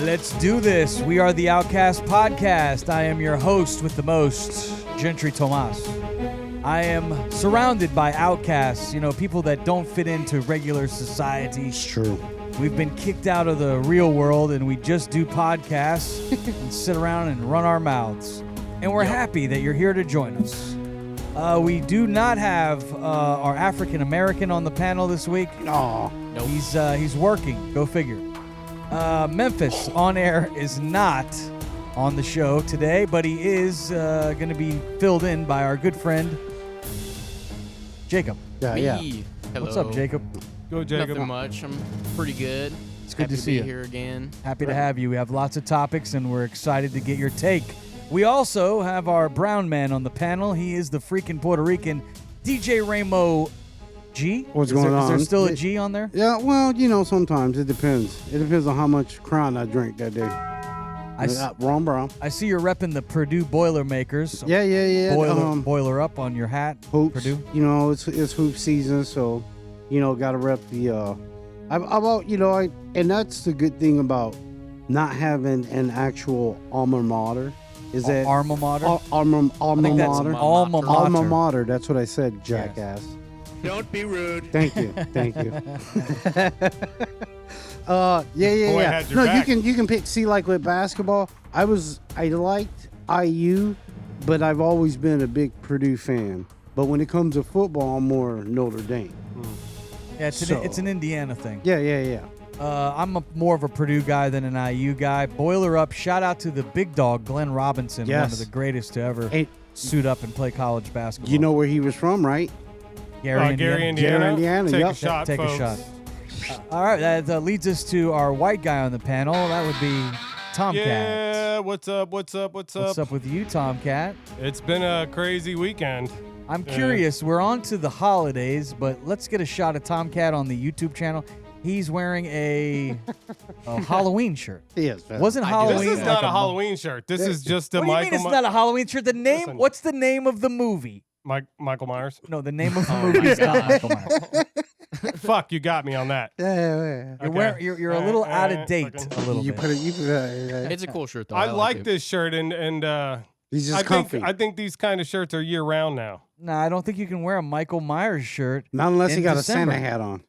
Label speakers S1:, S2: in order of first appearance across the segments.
S1: Let's do this. We are the Outcast Podcast. I am your host with the most, Gentry Tomas. I am surrounded by outcasts, people that don't fit into regular society.
S2: It's true.
S1: We've been kicked out of the real world, and we just do podcasts and sit around and run our mouths. And we're happy that you're here to join us. We do not have our African American on the panel this week.
S2: Aw.
S3: Nope.
S1: He's working. Go figure. Memphis on air is not on the show today, but he is going to be filled in by our good friend Jacob.
S2: Yeah.
S3: Hello.
S1: What's up, Jacob?
S4: Go, Jacob.
S3: Nothing much. I'm pretty good.
S1: It's good
S3: Happy
S1: to see
S3: be
S1: you.
S3: here again.
S1: Happy to have you. We have lots of topics, and we're excited to get your take. We also have our brown man on the panel. He is the freaking Puerto Rican DJ Raymo G.
S2: What's going on?
S1: Is there still a G on there?
S2: Yeah, well, sometimes it depends. It depends on how much Crown I drink that day. Wrong, bro.
S1: I see you're repping the Purdue Boilermakers.
S2: Yeah.
S1: Boiler up on your hat.
S2: Hoops.
S1: Purdue.
S2: It's hoop season, so gotta rep the. And that's the good thing about not having an actual alma mater. Is that
S1: Alma mater?
S2: Alma
S1: think that's
S2: mater?
S1: Alma mater.
S2: Alma mater. That's what I said, jackass.
S3: Don't be rude.
S2: Thank you.
S4: Boy,
S2: Yeah.
S4: had your
S2: No,
S4: back.
S2: you can pick. See, like with basketball, I liked IU, but I've always been a big Purdue fan. But when it comes to football, I'm more Notre Dame.
S1: Yeah, it's an Indiana thing.
S2: Yeah.
S1: I'm more of a Purdue guy than an IU guy. Boiler up. Shout out to the big dog, Glenn Robinson, one of the greatest to ever suit up and play college basketball.
S2: You know where he was from, right?
S1: Gary,
S4: Indiana.
S2: Gary, Indiana,
S4: Take
S2: yep.
S4: a shot,
S1: Take
S4: folks.
S1: a shot. All right, that leads us to our white guy on the panel. That would be TomKat.
S4: Yeah, what's up?
S1: What's up with you, TomKat?
S4: It's been a crazy weekend.
S1: I'm curious. We're on to the holidays, but let's get a shot of TomKat on the YouTube channel. He's wearing a Halloween shirt.
S2: Yes.
S1: Wasn't Halloween?
S4: This is not a Halloween shirt. This is just a
S1: What do you mean it's not a Halloween shirt? The name.
S4: Listen.
S1: What's the name of the movie?
S4: Michael Myers.
S1: No, the name of the movie is not Michael Myers.
S4: Fuck, you got me on that.
S2: Yeah.
S1: You're a little out of date.
S4: fucking-
S1: A little
S2: You
S1: bit.
S2: put it.
S3: It's a cool shirt, though.
S4: I like
S3: it.
S4: this shirt, and
S2: He's just
S4: I
S2: comfy.
S4: think these kind of shirts are year round now.
S1: No, I don't think you can wear a Michael Myers shirt.
S2: Not unless he
S1: in
S2: got
S1: December.
S2: a Santa hat on.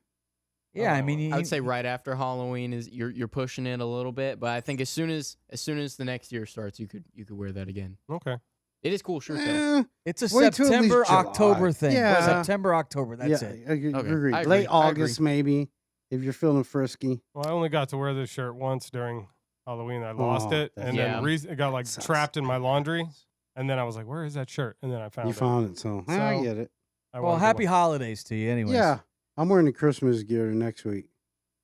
S1: Yeah, I mean,
S3: I would say right after Halloween is you're pushing it a little bit, but I think as soon as the next year starts, you could wear that again.
S4: Okay.
S3: It is a cool shirt though.
S1: it's a
S2: Wait till at least
S1: September,
S2: July.
S1: October thing.
S2: Yeah.
S1: September, October. That's it.
S2: I agree.
S3: I agree.
S2: Late
S3: I
S2: August, maybe, if you're feeling frisky.
S4: Well, I only got to wear this shirt once during Halloween. I lost it, and
S3: Yeah.
S4: then it got like trapped in my laundry. And then I was like, "Where is that shirt?" And then I found
S2: You
S4: it.
S2: found it, so I get it.
S4: I
S1: Well,
S4: wanted to
S1: happy
S4: wear-
S1: holidays to you, anyways.
S2: Yeah, I'm wearing the Christmas gear next week.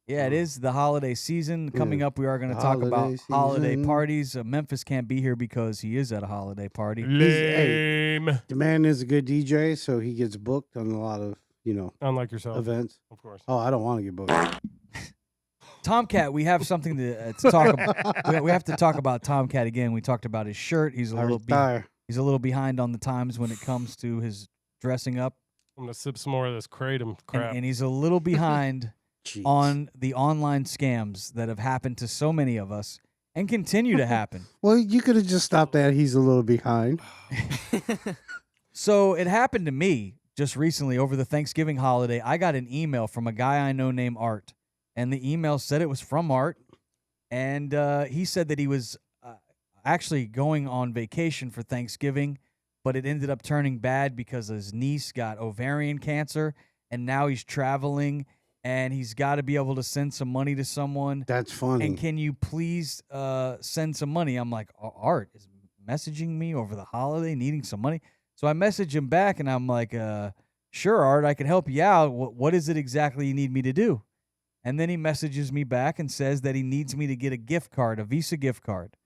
S1: Yeah, it is the holiday season. Coming up, we are going to talk about
S2: Holiday
S1: holiday
S2: season.
S1: parties. Memphis can't be here because he is at a holiday party.
S4: Lame.
S2: The man is a good DJ, so he gets booked on a lot of
S4: Unlike yourself,
S2: events.
S4: of course.
S2: Oh, I don't want to get booked.
S1: TomKat, we have something to talk about. We have to talk about TomKat again. We talked about his shirt. He's a
S2: I
S1: little
S2: retire.
S1: he's a little behind on the times when it comes to his dressing up,
S4: I'm gonna sip some more of this kratom crap.
S1: and he's a little behind
S2: Jeez.
S1: on the online scams that have happened to so many of us and continue to happen.
S2: Well, you could have just stopped that. He's a little behind.
S1: So it happened to me just recently over the Thanksgiving holiday. I got an email from a guy I know named Art, and the email said it was from Art, and he said that he was actually going on vacation for Thanksgiving, but it ended up turning bad because his niece got ovarian cancer, and now he's traveling, and he's got to be able to send some money to someone.
S2: That's funny.
S1: And can you please send some money? I'm like, Art is messaging me over the holiday needing some money. So I message him back, and I'm like, sure, Art, I can help you out. What is it exactly you need me to do? And then he messages me back and says that he needs me to get a gift card, a Visa gift card.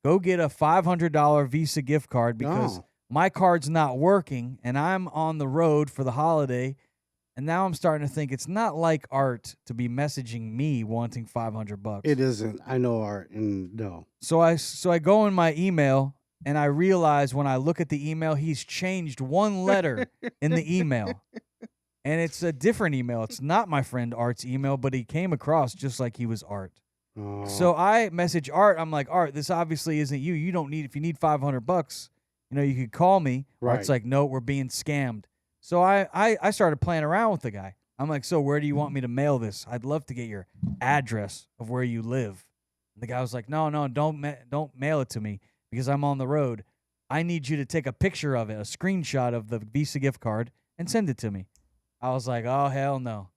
S1: Go get a $500 Visa gift card because my card's not working, and I'm on the road for the holiday. And now I'm starting to think it's not like Art to be messaging me wanting $500.
S2: It isn't. I know Art, and no.
S1: So I go in my email, and I realize when I look at the email, he's changed one letter in the email. And it's a different email. It's not my friend Art's email, but he came across just like he was Art. So I message Art. I'm like, Art, this obviously isn't you. You don't need, if you need $500, you could call me.
S2: Right.
S1: Art's like, no, we're being scammed. So I started playing around with the guy. I'm like, so where do you want me to mail this? I'd love to get your address of where you live. And the guy was like, no, don't mail it to me because I'm on the road. I need you to take a picture of it, a screenshot of the Visa gift card, and send it to me. I was like, oh, hell no.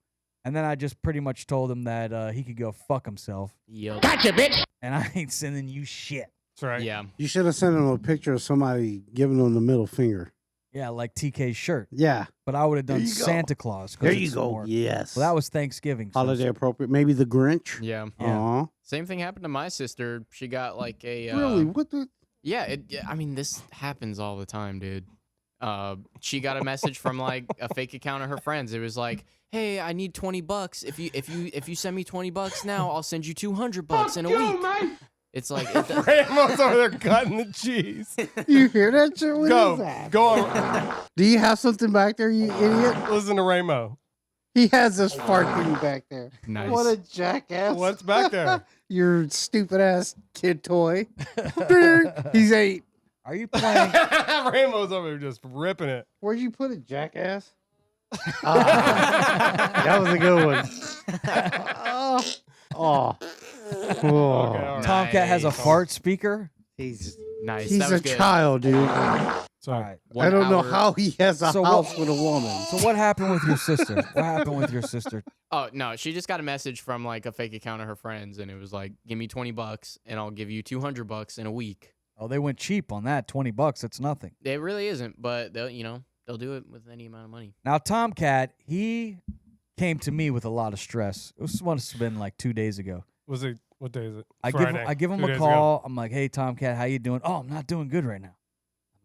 S1: And then I just pretty much told him that he could go fuck himself.
S3: Yep.
S5: Gotcha, bitch.
S1: And I ain't sending you shit.
S4: That's right.
S3: Yeah.
S2: You should have sent him a picture of somebody giving him the middle finger.
S1: Yeah, like TK's shirt.
S2: Yeah.
S1: But I would have done
S2: There you go.
S1: Santa Claus. 'cause
S2: There you
S1: it's
S2: go.
S1: more-
S2: Yes.
S1: Well, that was Thanksgiving. so
S2: holiday appropriate. Maybe the Grinch.
S3: Yeah.
S1: Yeah.
S2: Aw.
S3: Same thing happened to my sister. She got like a
S2: Really? What the?
S3: Yeah, I mean, this happens all the time, dude. She got a message from like a fake account of her friends. It was like, "Hey, I need $20. If you send me $20 now, I'll send you $200 in a week." It's like
S4: Raymo's over there cutting the cheese.
S2: You hear that shit? What is
S4: Go
S2: that?
S4: on.
S2: Do you have something back there, you idiot?
S4: Listen to Raymo.
S2: He has this fart thing back there.
S3: nice.
S2: What a jackass.
S4: What's back there?
S2: Your stupid ass kid toy. He's 8.
S1: Are you playing?
S4: Raymo's over there just ripping it.
S2: Where'd you put it, jackass? That was a good one. Oh.
S4: Okay, all right.
S1: TomKat has a
S3: Nice.
S1: fart speaker.
S2: He's
S3: Nice.
S2: he's
S3: that
S2: a
S3: was good.
S2: child, dude.
S4: So,
S1: All right.
S2: I don't know
S3: 1 hour-
S2: how he has a
S1: So
S2: house
S1: what-
S2: with a woman.
S1: So what happened with your sister? What happened with your sister?
S3: Oh no, she just got a message from like a fake account of her friends, and it was like, "Give me $20, and I'll give you $200 in a week."
S1: Oh, they went cheap on that. $20. That's nothing.
S3: It really isn't, but they'll do it with any amount of money.
S1: Now, TomKat, he came to me with a lot of stress. It must have been like 2 days ago.
S4: was it? What day is it?
S1: I
S4: Friday.
S1: give him
S4: 2
S1: a
S4: days
S1: call.
S4: ago.
S1: I'm like, hey, TomKat, how you doing? Oh, I'm not doing good right now.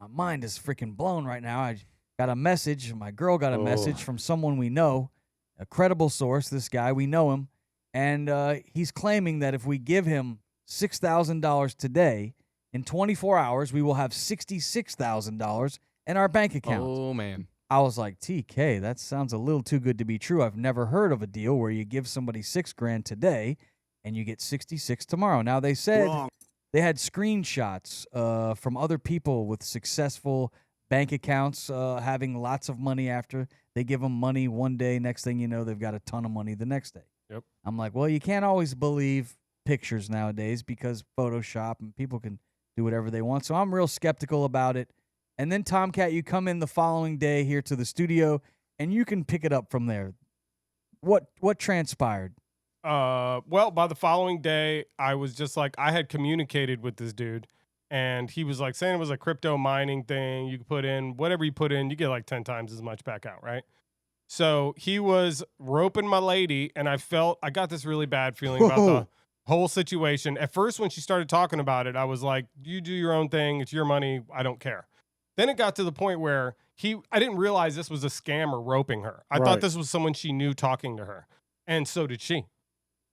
S1: My mind is freaking blown right now. I got a message. My girl got a message from someone we know, a credible source. This guy, we know him. And he's claiming that if we give him $6,000 today, in 24 hours, we will have $66,000 in our bank account.
S3: Oh man.
S1: I was like, TK, that sounds a little too good to be true. I've never heard of a deal where you give somebody $6,000 today and you get 66 tomorrow. Now they said they had screenshots from other people with successful bank accounts having lots of money after they give them money one day. Next thing you know, they've got a ton of money the next day.
S4: Yep.
S1: I'm like, well, you can't always believe pictures nowadays because Photoshop and people can do whatever they want. So I'm real skeptical about it. And then, TomKat, you come in the following day here to the studio, and you can pick it up from there. What transpired?
S4: Well, by the following day, I was just like, I had communicated with this dude, and he was like saying it was a crypto mining thing. You could put in whatever you put in, you get like 10 times as much back out, right? So he was roping my lady, and I got this really bad feeling about the whole situation. At first, when she started talking about it, I was like, you do your own thing. It's your money. I don't care. Then it got to the point where I didn't realize this was a scammer roping her. I thought this was someone she knew talking to her. And so did she.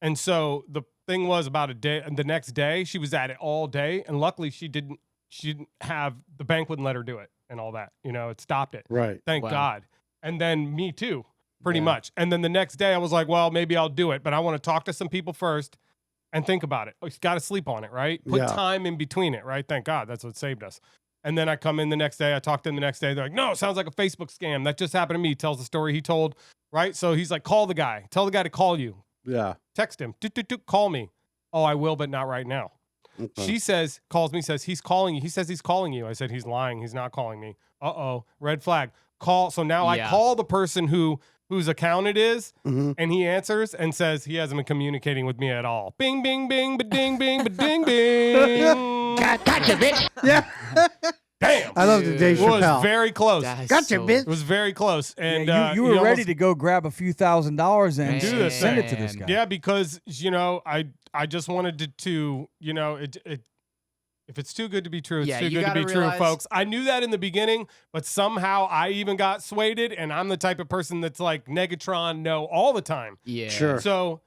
S4: And so the thing was about a day, and the next day she was at it all day. And luckily she didn't have, the bank wouldn't let her do it and all that. It stopped it.
S2: Right.
S4: Thank
S3: Wow.
S4: God. And then me too, pretty
S3: Yeah.
S4: much. And then the next day I was like, well, maybe I'll do it, but I want to talk to some people first and think about it. You got to sleep on it, right? Put
S2: Yeah.
S4: time in between it, right? Thank God. That's what saved us. And then I come in the next day. I talk to him the next day. They're like, no, it sounds like a Facebook scam. That just happened to me. He tells the story he told, right? So he's like, call the guy. Tell the guy to call you.
S2: Yeah.
S4: Text him. Call me. Oh, I will, but not right now.
S2: Okay.
S4: She calls me, says, he's calling you. He says he's calling you. I said, he's lying. He's not calling me. Uh-oh. Red flag. Call. So now I
S3: Yeah.
S4: call the person whose account it is,
S2: Mhm.
S4: and he answers and says he hasn't been communicating with me at all. Bing, bing, bing, ba-ding, bing, ba-ding, bing.
S5: Gotcha, bitch.
S2: Yeah.
S4: Damn.
S2: I love the Dave
S4: It was
S2: Chappelle.
S4: very close.
S3: That is
S2: Gotcha,
S3: so-
S2: bitch.
S4: It was very close. And
S1: Yeah, you
S4: he
S1: were
S4: almost-
S1: ready to go grab a few $1,000s and
S4: Do this
S1: send it to
S3: thing.
S1: this guy.
S4: Yeah, because I just wanted to if it's too good to be true, it's
S3: Yeah,
S4: too
S3: you
S4: good to
S3: gotta
S4: be
S3: realize-
S4: true, folks. I knew that in the beginning, but somehow I even got swayed, and I'm the type of person that's like Negatron, no, all the time.
S3: Yeah.
S2: Sure.
S4: So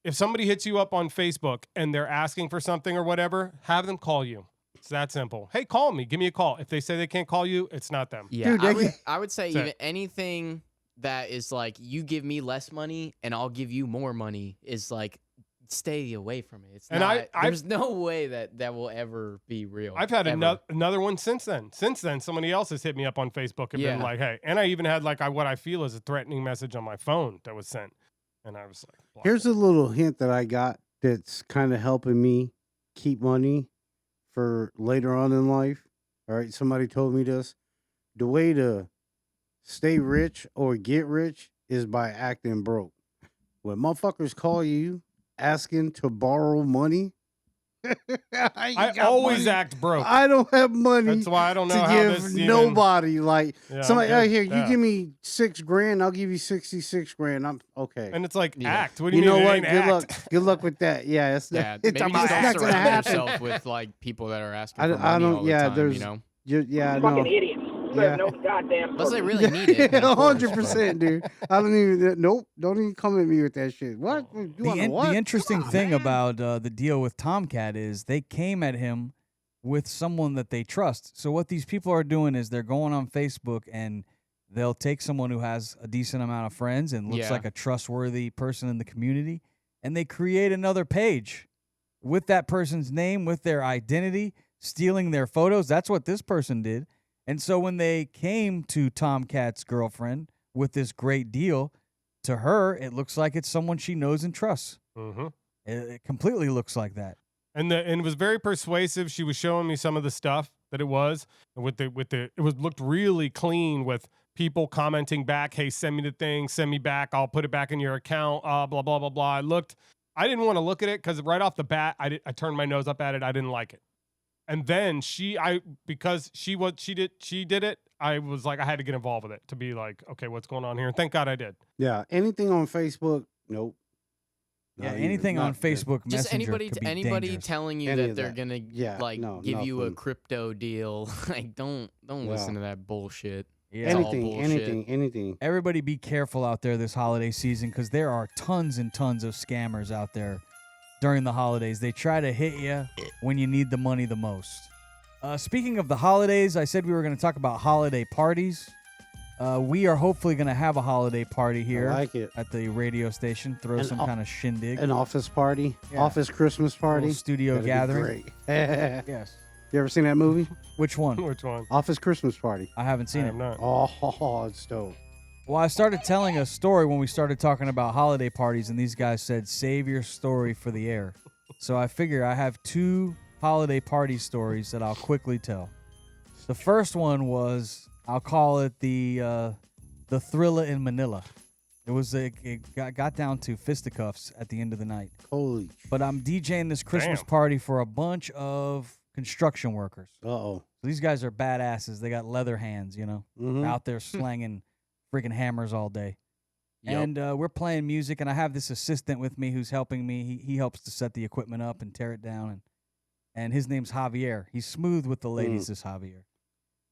S4: if somebody hits you up on Facebook and they're asking for something or whatever, have them call you. It's that simple. Hey, call me. Give me a call. If they say they can't call you, it's not them.
S3: Yeah.
S2: Dude, they
S3: I would say
S4: That's
S3: even anything that is like you give me less money and I'll give you more money is like stay away from it. It's
S4: And
S3: not.
S4: I've-
S3: There's no way that will ever be real.
S4: I've had
S3: ever.
S4: another one since then. Since then, somebody else has hit me up on Facebook and been
S3: Yeah.
S4: like, "Hey," and I even had like what I feel is a threatening message on my phone that was sent, and I was like, block
S2: Here's
S4: it.
S2: a little hint that I got that's kind of helping me keep money for later on in life. All right, somebody told me this. The way to stay rich or get rich is by acting broke. When motherfuckers call you asking to borrow money,
S4: I always act broke.
S2: I don't have money
S4: That's why I don't know
S2: to
S4: how
S2: give
S4: this even-
S2: nobody. Like
S4: Yeah,
S2: somebody,
S4: I'm
S2: hey,
S4: good.
S2: here,
S4: Yeah.
S2: you give me $6,000, I'll give you 66 grand. I'm okay.
S4: And it's like
S3: Yeah.
S4: act. What do
S2: You
S4: you,
S2: know
S4: mean?
S2: what?
S4: It
S2: Good
S4: ain't
S2: luck.
S4: act?
S2: Good luck with that. Yeah, it's
S3: Yeah,
S2: not,
S3: maybe
S2: it's
S3: just
S2: not
S3: don't
S2: gonna
S3: surround
S2: happen.
S3: yourself with like people that are asking
S2: I
S3: for
S2: don't-
S3: money
S2: I don't-
S3: all the
S2: yeah,
S3: time.
S2: there's-
S3: You know,
S2: Yeah,
S5: Fucking
S2: no.
S5: idiots. You
S2: Yeah.
S5: have no goddamn
S3: unless they
S5: purpose.
S3: really need it. then of course,
S2: 100%, dude. I don't even. Nope. Don't even come at me with that shit. What? You want to what?
S1: The interesting
S2: Come on,
S1: thing
S2: man.
S1: about the deal with TomKat is they came at him with someone that they trust. So what these people are doing is they're going on Facebook and they'll take someone who has a decent amount of friends and looks
S3: Yeah.
S1: like a trustworthy person in the community, and they create another page with that person's name, with their identity, stealing their photos. That's what this person did. And so when they came to TomKat's girlfriend with this great deal, to her, it looks like it's someone she knows and trusts.
S4: Mhm.
S1: It completely looks like that.
S4: And it was very persuasive. She was showing me some of the stuff that it was, and looked really clean with people commenting back, "Hey, send me the thing, send me back. I'll put it back in your account." Blah blah blah blah. I didn't want to look at it because right off the bat, I turned my nose up at it. I didn't like it. And then because she did it. I was like, I had to get involved with it to be like, okay, what's going on here? And thank God I did.
S2: Yeah. Anything on Facebook? Nope.
S1: Yeah,
S2: Not
S1: anything
S2: even-
S1: on
S2: not good.
S1: Facebook
S3: just
S1: Messenger could be
S3: anybody
S1: dangerous.
S3: telling you
S2: Any
S3: that
S2: of
S3: they're
S2: that.
S3: gonna
S2: Yeah,
S3: like
S2: no,
S3: give you a
S2: nothing.
S3: crypto deal, like don't listen to that bullshit.
S1: Yeah.
S3: It's all
S2: Anything,
S3: bullshit.
S2: anything.
S1: Everybody be careful out there this holiday season because there are tons and tons of scammers out there during the holidays. They try to hit you when you need the money the most. Speaking of the holidays, I said we were going to talk about holiday parties. We are hopefully going to have a holiday party here
S2: I like it.
S1: at the radio station. Throw
S2: An
S1: some
S2: o-
S1: kind of shindig.
S2: An office party,
S1: Yeah.
S2: office Christmas party,
S1: Little studio
S2: That'd be
S1: gathering.
S2: great.
S1: Yes.
S2: You ever seen that movie?
S1: Which one?
S4: Which one?
S2: Office Christmas Party.
S1: I haven't
S4: I
S1: seen it.
S4: am not.
S2: Oh, it's dope.
S1: Well, I started telling a story when we started talking about holiday parties, and these guys said, save your story for the air. So I figure I have two holiday party stories that I'll quickly tell. The first one was, I'll call it the Thriller in Manila. It got down to fisticuffs at the end of the night.
S2: Holy.
S1: But I'm DJing this Christmas
S4: Damn.
S1: party for a bunch of construction workers.
S2: Uh-oh.
S1: So these guys are badasses. They got leather hands,
S2: Mhm.
S1: out there slanging freaking hammers all day.
S3: Yup.
S1: And we're playing music, and I have this assistant with me who's helping me. He helps to set the equipment up and tear it down. And his name's Javier. He's smooth with the ladies, this Javier.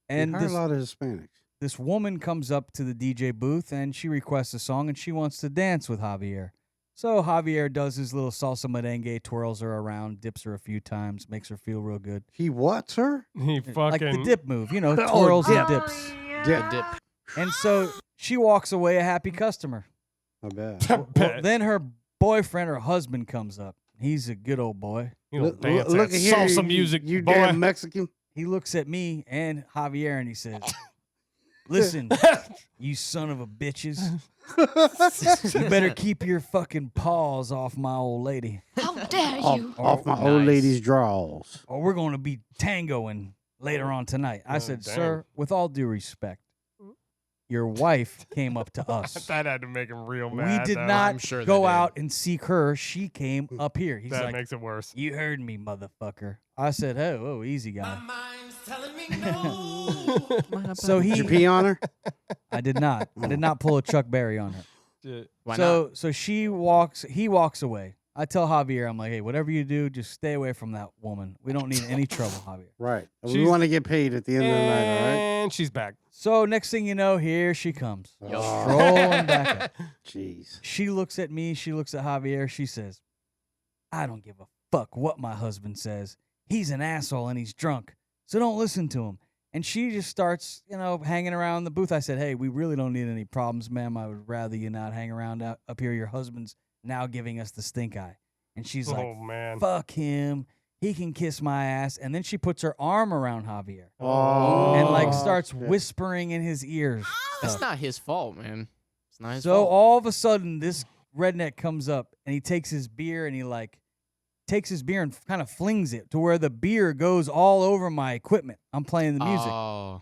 S1: And
S2: We hire
S1: this,
S2: a lot of Hispanics.
S1: this woman comes up to the DJ booth, and she requests a song, and she wants to dance with Javier. So Javier does his little salsa merengue, twirls her around, dips her a few times, makes her feel real good.
S2: He whats her?
S4: He fucking
S1: Like the dip move,
S2: Oh,
S1: twirls and
S2: dip.
S1: dips.
S3: The dip.
S1: And so she walks away a happy customer.
S2: Not bad.
S4: I
S1: Well,
S4: bet.
S1: then her boyfriend or husband comes up. He's a good old boy.
S4: You don't
S2: Look
S4: dance
S2: at
S4: that
S2: here,
S4: salsa
S2: you-
S4: music,
S2: You
S4: boy.
S2: damn Mexican.
S1: He looks at me and Javier and he says, listen, you son of a bitches. You better keep your fucking paws off my old lady,
S6: How dare you?
S2: Off my old
S3: Nice.
S2: lady's draws.
S1: or we're going to be tangoing later on tonight. I
S4: Oh,
S1: said,
S4: damn.
S1: sir, with all due respect, your wife came up to us.
S4: That had to make him real
S1: We
S4: mad.
S1: did
S4: though.
S1: not
S3: I'm sure they
S1: go
S3: did.
S1: out and seek her. She came up here. He's
S4: That
S1: like,
S4: makes it worse.
S1: you heard me, motherfucker. I said, oh, easy guy. So
S2: Did you pee on her?
S1: I did not. I did not pull a Chuck Berry on her.
S3: Why not?
S1: So he walks away. I tell Javier, I'm like, hey, whatever you do, just stay away from that woman. We don't need any trouble, Javier.
S2: Right. We
S4: She's-
S2: want to get paid at the end of the night, all right?
S4: And she's back.
S1: So next thing you know, here she comes.
S3: Yo.
S1: Strolling back up.
S2: Jeez.
S1: She looks at me, she looks at Javier, she says, I don't give a fuck what my husband says. He's an asshole and he's drunk. So don't listen to him. And she just starts, hanging around the booth. I said, hey, we really don't need any problems, ma'am. I would rather you not hang around up here. Your husband's now giving us the stink eye. And she's
S4: Oh
S1: like,
S4: man.
S1: fuck him. He can kiss my ass. And then she puts her arm around Javier
S2: Oh,
S1: and like starts
S2: shit.
S1: whispering in his ears.
S3: That's
S1: stuff.
S3: not his fault, man. It's not his
S1: So
S3: fault.
S1: all of a sudden, this redneck comes up and he takes his beer and he like takes his beer and kind of flings it to where the beer goes all over my equipment. I'm playing the music.
S3: Oh.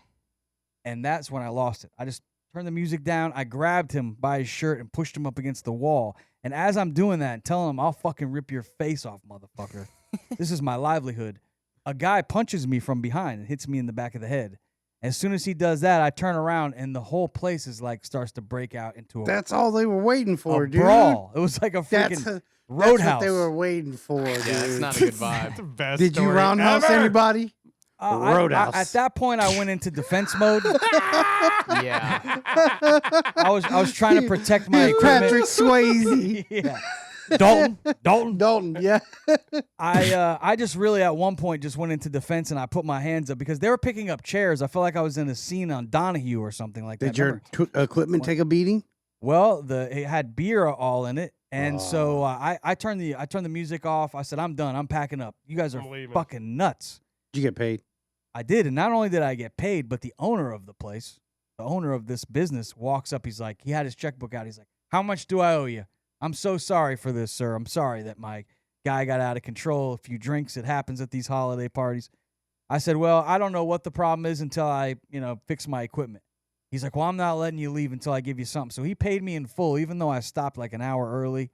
S1: And that's when I lost it. I just turned the music down. I grabbed him by his shirt and pushed him up against the wall. And as I'm doing that and telling him, I'll fucking rip your face off, motherfucker. This is my livelihood. A guy punches me from behind and hits me in the back of the head. As soon as he does that, I turn around and the whole place is like starts to break out into
S2: That's all they were waiting for,
S1: a
S2: dude.
S1: brawl. It was like a
S2: That's,
S1: freaking
S2: that's
S1: roadhouse.
S2: what they were waiting for, dude.
S3: Yeah, it's not a good vibe.
S4: The best
S2: Did you
S4: story
S2: roundhouse
S4: ever.
S2: anybody? Roadhouse.
S1: At that point, I went into defense mode.
S3: Yeah.
S1: I was trying to protect my
S2: He's
S1: equipment.
S2: Patrick Swayze.
S1: Yeah. Dalton.
S2: Dalton, yeah.
S1: I just really at one point just went into defense and I put my hands up because they were picking up chairs. I felt like I was in a scene on Donahue or something like that.
S2: Did your equipment take a beating?
S1: Well, it had beer all in it, and so I turned the music off. I said, I'm done. I'm packing up. You guys are
S4: I'm leaving.
S1: fucking nuts.
S2: Did you get paid?
S1: I did, and not only did I get paid, but the owner of the place, the owner of this business, walks up. He's like, he had his checkbook out. He's like, how much do I owe you? I'm so sorry for this, sir. I'm sorry that my guy got out of control. A few drinks, it happens at these holiday parties. I said, well, I don't know what the problem is until I, fix my equipment. He's like, well, I'm not letting you leave until I give you something. So he paid me in full, even though I stopped like an hour early.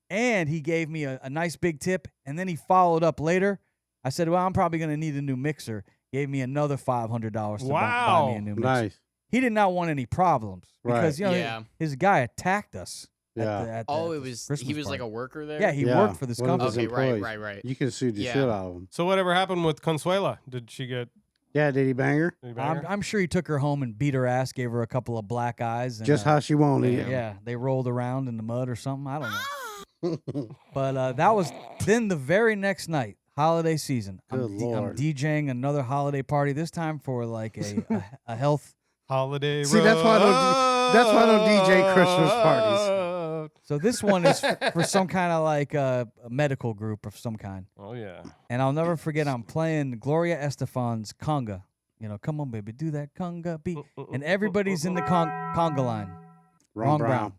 S1: And he gave me a nice big tip. And then he followed up later. I said, well, I'm probably going to need a new mixer. Gave me another $500 to buy me a new mixer.
S2: Nice.
S1: He did not want any problems because,
S3: Yeah.
S1: his guy attacked us.
S2: Yeah.
S1: At
S3: Oh,
S1: the
S3: it was
S1: Christmas
S3: he was
S1: party.
S3: like a worker there?
S1: Yeah, he
S2: Yeah,
S1: worked for this
S2: one of
S1: company.
S2: his
S3: Okay,
S2: employees.
S3: right.
S2: You can sue the
S3: Yeah.
S2: shit out of him.
S4: So whatever happened with Consuela? Did she get?
S2: Yeah, did he bang her?
S4: Did he bang her?
S1: I'm sure he took her home and beat her ass, gave her a couple of black eyes. And,
S2: Just how she wanted it.
S1: Yeah, they rolled around in the mud or something. I don't know. But that was then the very next night, holiday season. I'm
S2: Good Lord.
S1: DJing another holiday party, this time for like a health.
S4: Holiday.
S2: See, that's why I don't DJ Christmas parties.
S1: So this one is for some kind of like a medical group of some kind.
S4: Oh yeah.
S1: And I'll never forget, I'm playing Gloria Estefan's conga. Come on, baby, do that conga beat. And everybody's in the conga line.
S2: Ron Brown.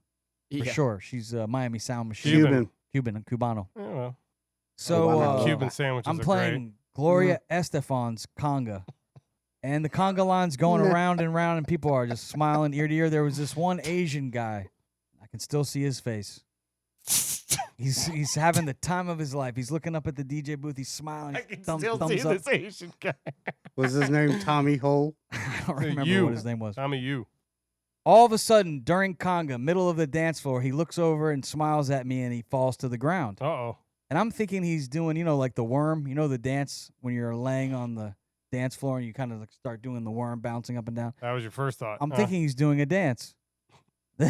S1: For
S3: Yeah.
S1: sure. She's a Miami Sound Machine.
S2: Cuban.
S1: Cubano.
S4: Yeah, well,
S1: So
S2: Cubano.
S4: Cuban sandwiches
S1: I'm
S4: are
S1: playing Gloria Estefan's conga. And the conga line's going around and around, and people are just smiling ear to ear. There was this one Asian guy. I can still see his face. He's having the time of his life. He's looking up at the DJ booth. He's smiling.
S4: I can
S1: Thumbs
S4: still
S1: up.
S4: see this Asian guy.
S2: Was his name Tommy Hole?
S1: I don't remember
S4: You.
S1: what his name was.
S4: Tommy, you.
S1: All of a sudden, during conga, middle of the dance floor, he looks over and smiles at me, and he falls to the ground.
S4: Uh-oh.
S1: And I'm thinking he's doing, like the worm. The dance when you're laying on the dance floor and you kind of like start doing the worm, bouncing up and down.
S4: That was your first thought.
S1: I'm thinking he's doing a dance.
S2: He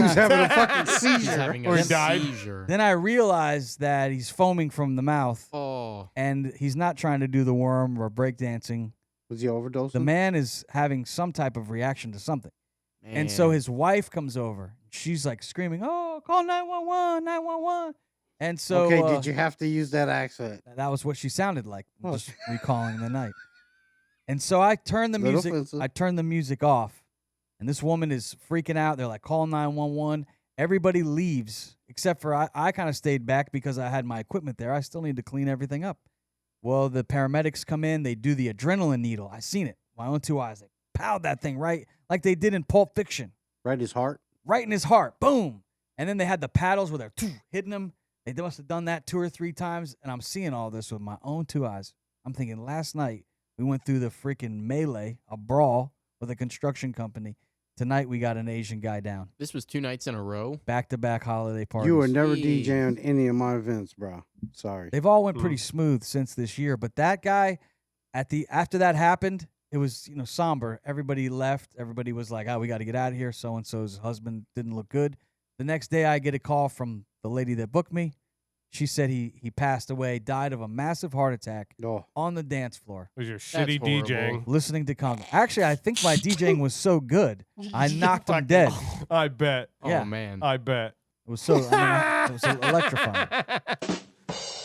S2: was having a fucking
S3: He's
S2: seizure.
S3: having
S4: Or
S3: a
S4: he died.
S3: seizure.
S1: Then I realized that he's foaming from the mouth,
S3: Oh.
S1: and he's not trying to do the worm or breakdancing.
S2: Was he overdosing?
S1: The man is having some type of reaction to something. And so
S3: Man.
S1: his wife comes over. She's like screaming, "Oh, call 911, 911." And so
S2: Okay, did you have to use that accent?
S1: that was what she sounded like,
S2: Oh.
S1: just recalling the night. And so I turned the
S2: Little
S1: music.
S2: offensive.
S1: I turned the music off, and this woman is freaking out. They're like, "Call 911." Everybody leaves except for I kind of stayed back because I had my equipment there. I still need to clean everything up. Well, the paramedics come in. They do the adrenaline needle. I seen it. My own two eyes. They pound that thing right like they did in Pulp Fiction.
S2: Right, his heart.
S1: Right in his heart. Boom. And then they had the paddles where they're hitting him. They must have done that 2 or 3 times. And I'm seeing all this with my own 2 eyes. I'm thinking last night we went through the freaking melee, a brawl with a construction company. Tonight we got an Asian guy down.
S3: This was 2 nights in a row.
S1: Back-to-back holiday parties.
S2: You were never
S3: Jeez.
S2: DJing any of my events, bro. Sorry.
S1: They've all went pretty smooth since this year. But that guy, after that happened, it was somber. Everybody left. Everybody was like, "Oh, we got to get out of here." So and so's husband didn't look good. The next day, I get a call from the lady that booked me. She said he passed away, died of a massive heart attack
S2: Oh,
S1: on the dance floor,
S4: Was your shitty
S3: horrible.
S4: DJing?
S1: listening to conga. Actually, I think my DJing was so good, I knocked him dead.
S4: I bet.
S1: Yeah.
S3: Oh man.
S4: I bet.
S1: It was so it was electrifying.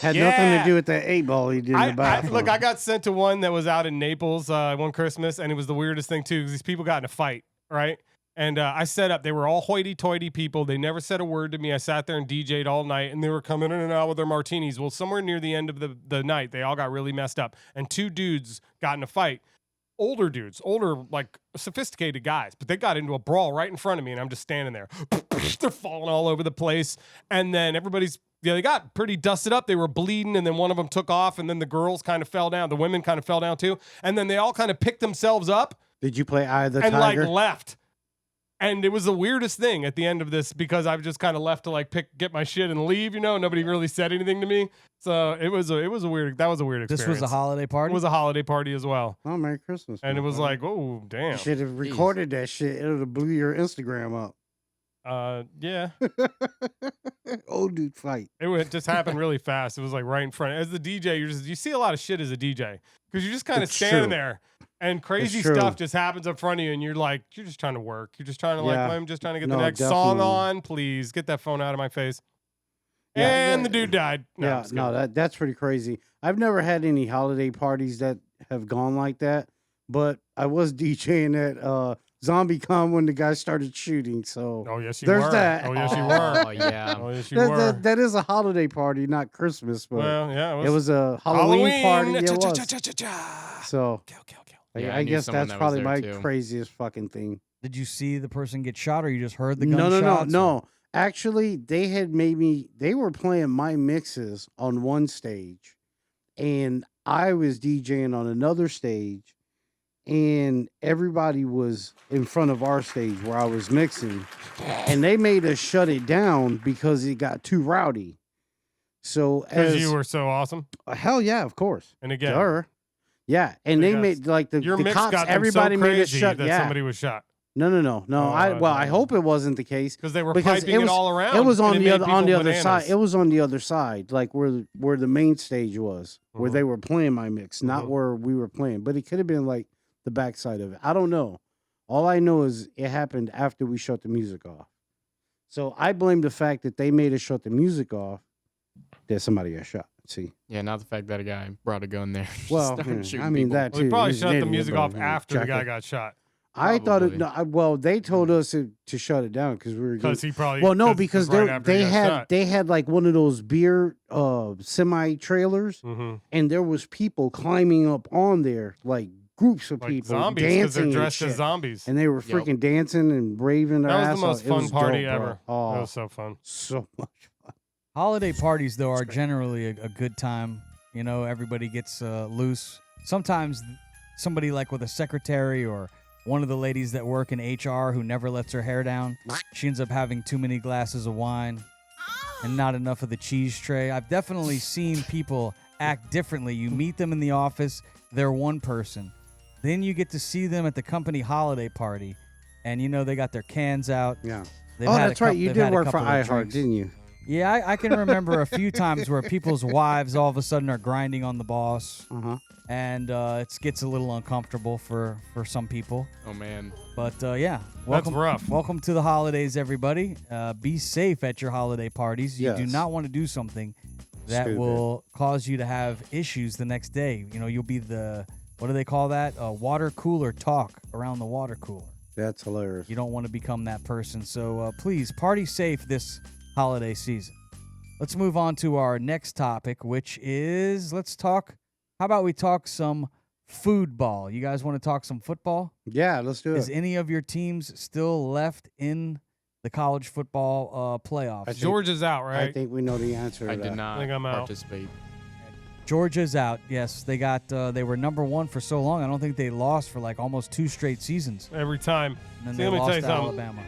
S2: Had nothing to do with that 8-ball he did in the bathroom.
S4: Look, I got sent to one that was out in Naples one Christmas, and it was the weirdest thing too, because these people got in a fight, right? And I set up. They were all hoity-toity people. They never said a word to me. I sat there and DJ'd all night, and they were coming in and out with their martinis. Well, somewhere near the end of the night, they all got really messed up, and 2 dudes got in a fight. Older dudes, like sophisticated guys, but they got into a brawl right in front of me, and I'm just standing there. They're falling all over the place, and then they got pretty dusted up. They were bleeding, and then one of them took off, and then the girls kind of fell down. The women kind of fell down too, and then they all kind of picked themselves up.
S2: Did you play Eye of the
S4: and
S2: Tiger?
S4: Like left? And it was the weirdest thing at the end of this, because I've just kind of left to like get my shit and leave. Nobody really said anything to me, so it was a weird experience.
S1: This was a holiday party.
S4: It was a holiday party as well.
S2: Oh, Merry Christmas!
S4: And it was like, oh damn!
S2: You should have recorded that shit. It would have blew your Instagram up.
S4: Yeah.
S2: Old dude fight.
S4: It just happened really fast. It was like right in front. As the DJ, you see a lot of shit as a DJ, because you're just kind of standing there. And crazy stuff just happens in front of you, and you're just trying to work. You're just trying to I'm just trying to get the next song on. Please get that phone out of my face. Yeah, and the dude died.
S2: That's pretty crazy. I've never had any holiday parties that have gone like that, but I was DJing at ZombieCon when the guy started shooting. So
S4: yes, you
S2: there's
S4: were.
S2: that.
S4: Oh yes, you were.
S3: Oh yeah.
S4: Oh yes, you were.
S2: That is a holiday party, not Christmas. But
S4: well, yeah,
S2: it was a Halloween party. It was. So.
S3: Yeah,
S2: I guess that's probably my
S3: too.
S2: craziest fucking thing.
S1: Did you see the person get shot, or you just heard the gunshots?
S2: No. Actually, they were playing my mixes on one stage, and I was DJing on another stage, and everybody was in front of our stage where I was mixing, and they made us shut it down because it got too rowdy. So
S4: because you were so awesome.
S2: Hell yeah, of course.
S4: And again.
S2: Sure. Yeah, and they made like the cops. Everybody made it shut.
S4: That somebody was shot.
S2: No. I hope it wasn't the case
S4: because they were piping it all around.
S2: It was on the other side. It was on the other side, like where the main stage was, where they were playing my mix, not where we were playing. But it could have been like the backside of it. I don't know. All I know is it happened after we shut the music off. So I blame the fact that they made us shut the music off that somebody got shot. See?
S3: Yeah, not the fact that a guy brought a gun there.
S2: Well, I mean that too.
S4: He probably shut the music off after the guy got shot.
S2: I thought it. No, well, they told us to shut it down because we were.
S4: Because he probably.
S2: Well, no, because they had like one of those beer semi trailers, and there was people climbing up on there, like groups of people
S4: zombies,
S2: dancing,
S4: they're dressed as zombies,
S2: and they were freaking dancing and raving their ass off.
S4: That was the most fun party
S2: dope,
S4: ever.
S2: Oh,
S4: that was so fun.
S2: So much fun.
S1: Holiday parties, though, are generally a good time. Everybody gets loose. Sometimes somebody like with a secretary or one of the ladies that work in HR who never lets her hair down, she ends up having too many glasses of wine and not enough of the cheese tray. I've definitely seen people act differently. You meet them in the office, they're one person. Then you get to see them at the company holiday party, and they got their cans out.
S2: Yeah. That's right. You did work for iHeart, didn't you?
S1: Yeah, I can remember a few times where people's wives all of a sudden are grinding on the boss, and it gets a little uncomfortable for some people.
S3: Oh, man.
S1: But, yeah. Welcome,
S4: that's rough.
S1: Welcome to the holidays, everybody. Be safe at your holiday parties. You do not want to do something that will cause you to have issues the next day. You'll be what do they call that? Water cooler talk around the water cooler.
S2: That's hilarious.
S1: You don't want to become that person. So, please, party safe this holiday season. Let's move on to our next topic, which is how about we talk some food ball? You guys want to talk some football?
S2: Yeah, let's do it.
S1: Is any of your teams still left in the college football playoffs?
S4: Georgia's out, right?
S2: I think we know the answer to
S3: I
S2: that.
S3: did not participate.
S1: Georgia's out. Yes, they were number one for so long. I don't think they lost for like almost 2 straight seasons.
S4: Every time.
S1: And then they lost to Alabama.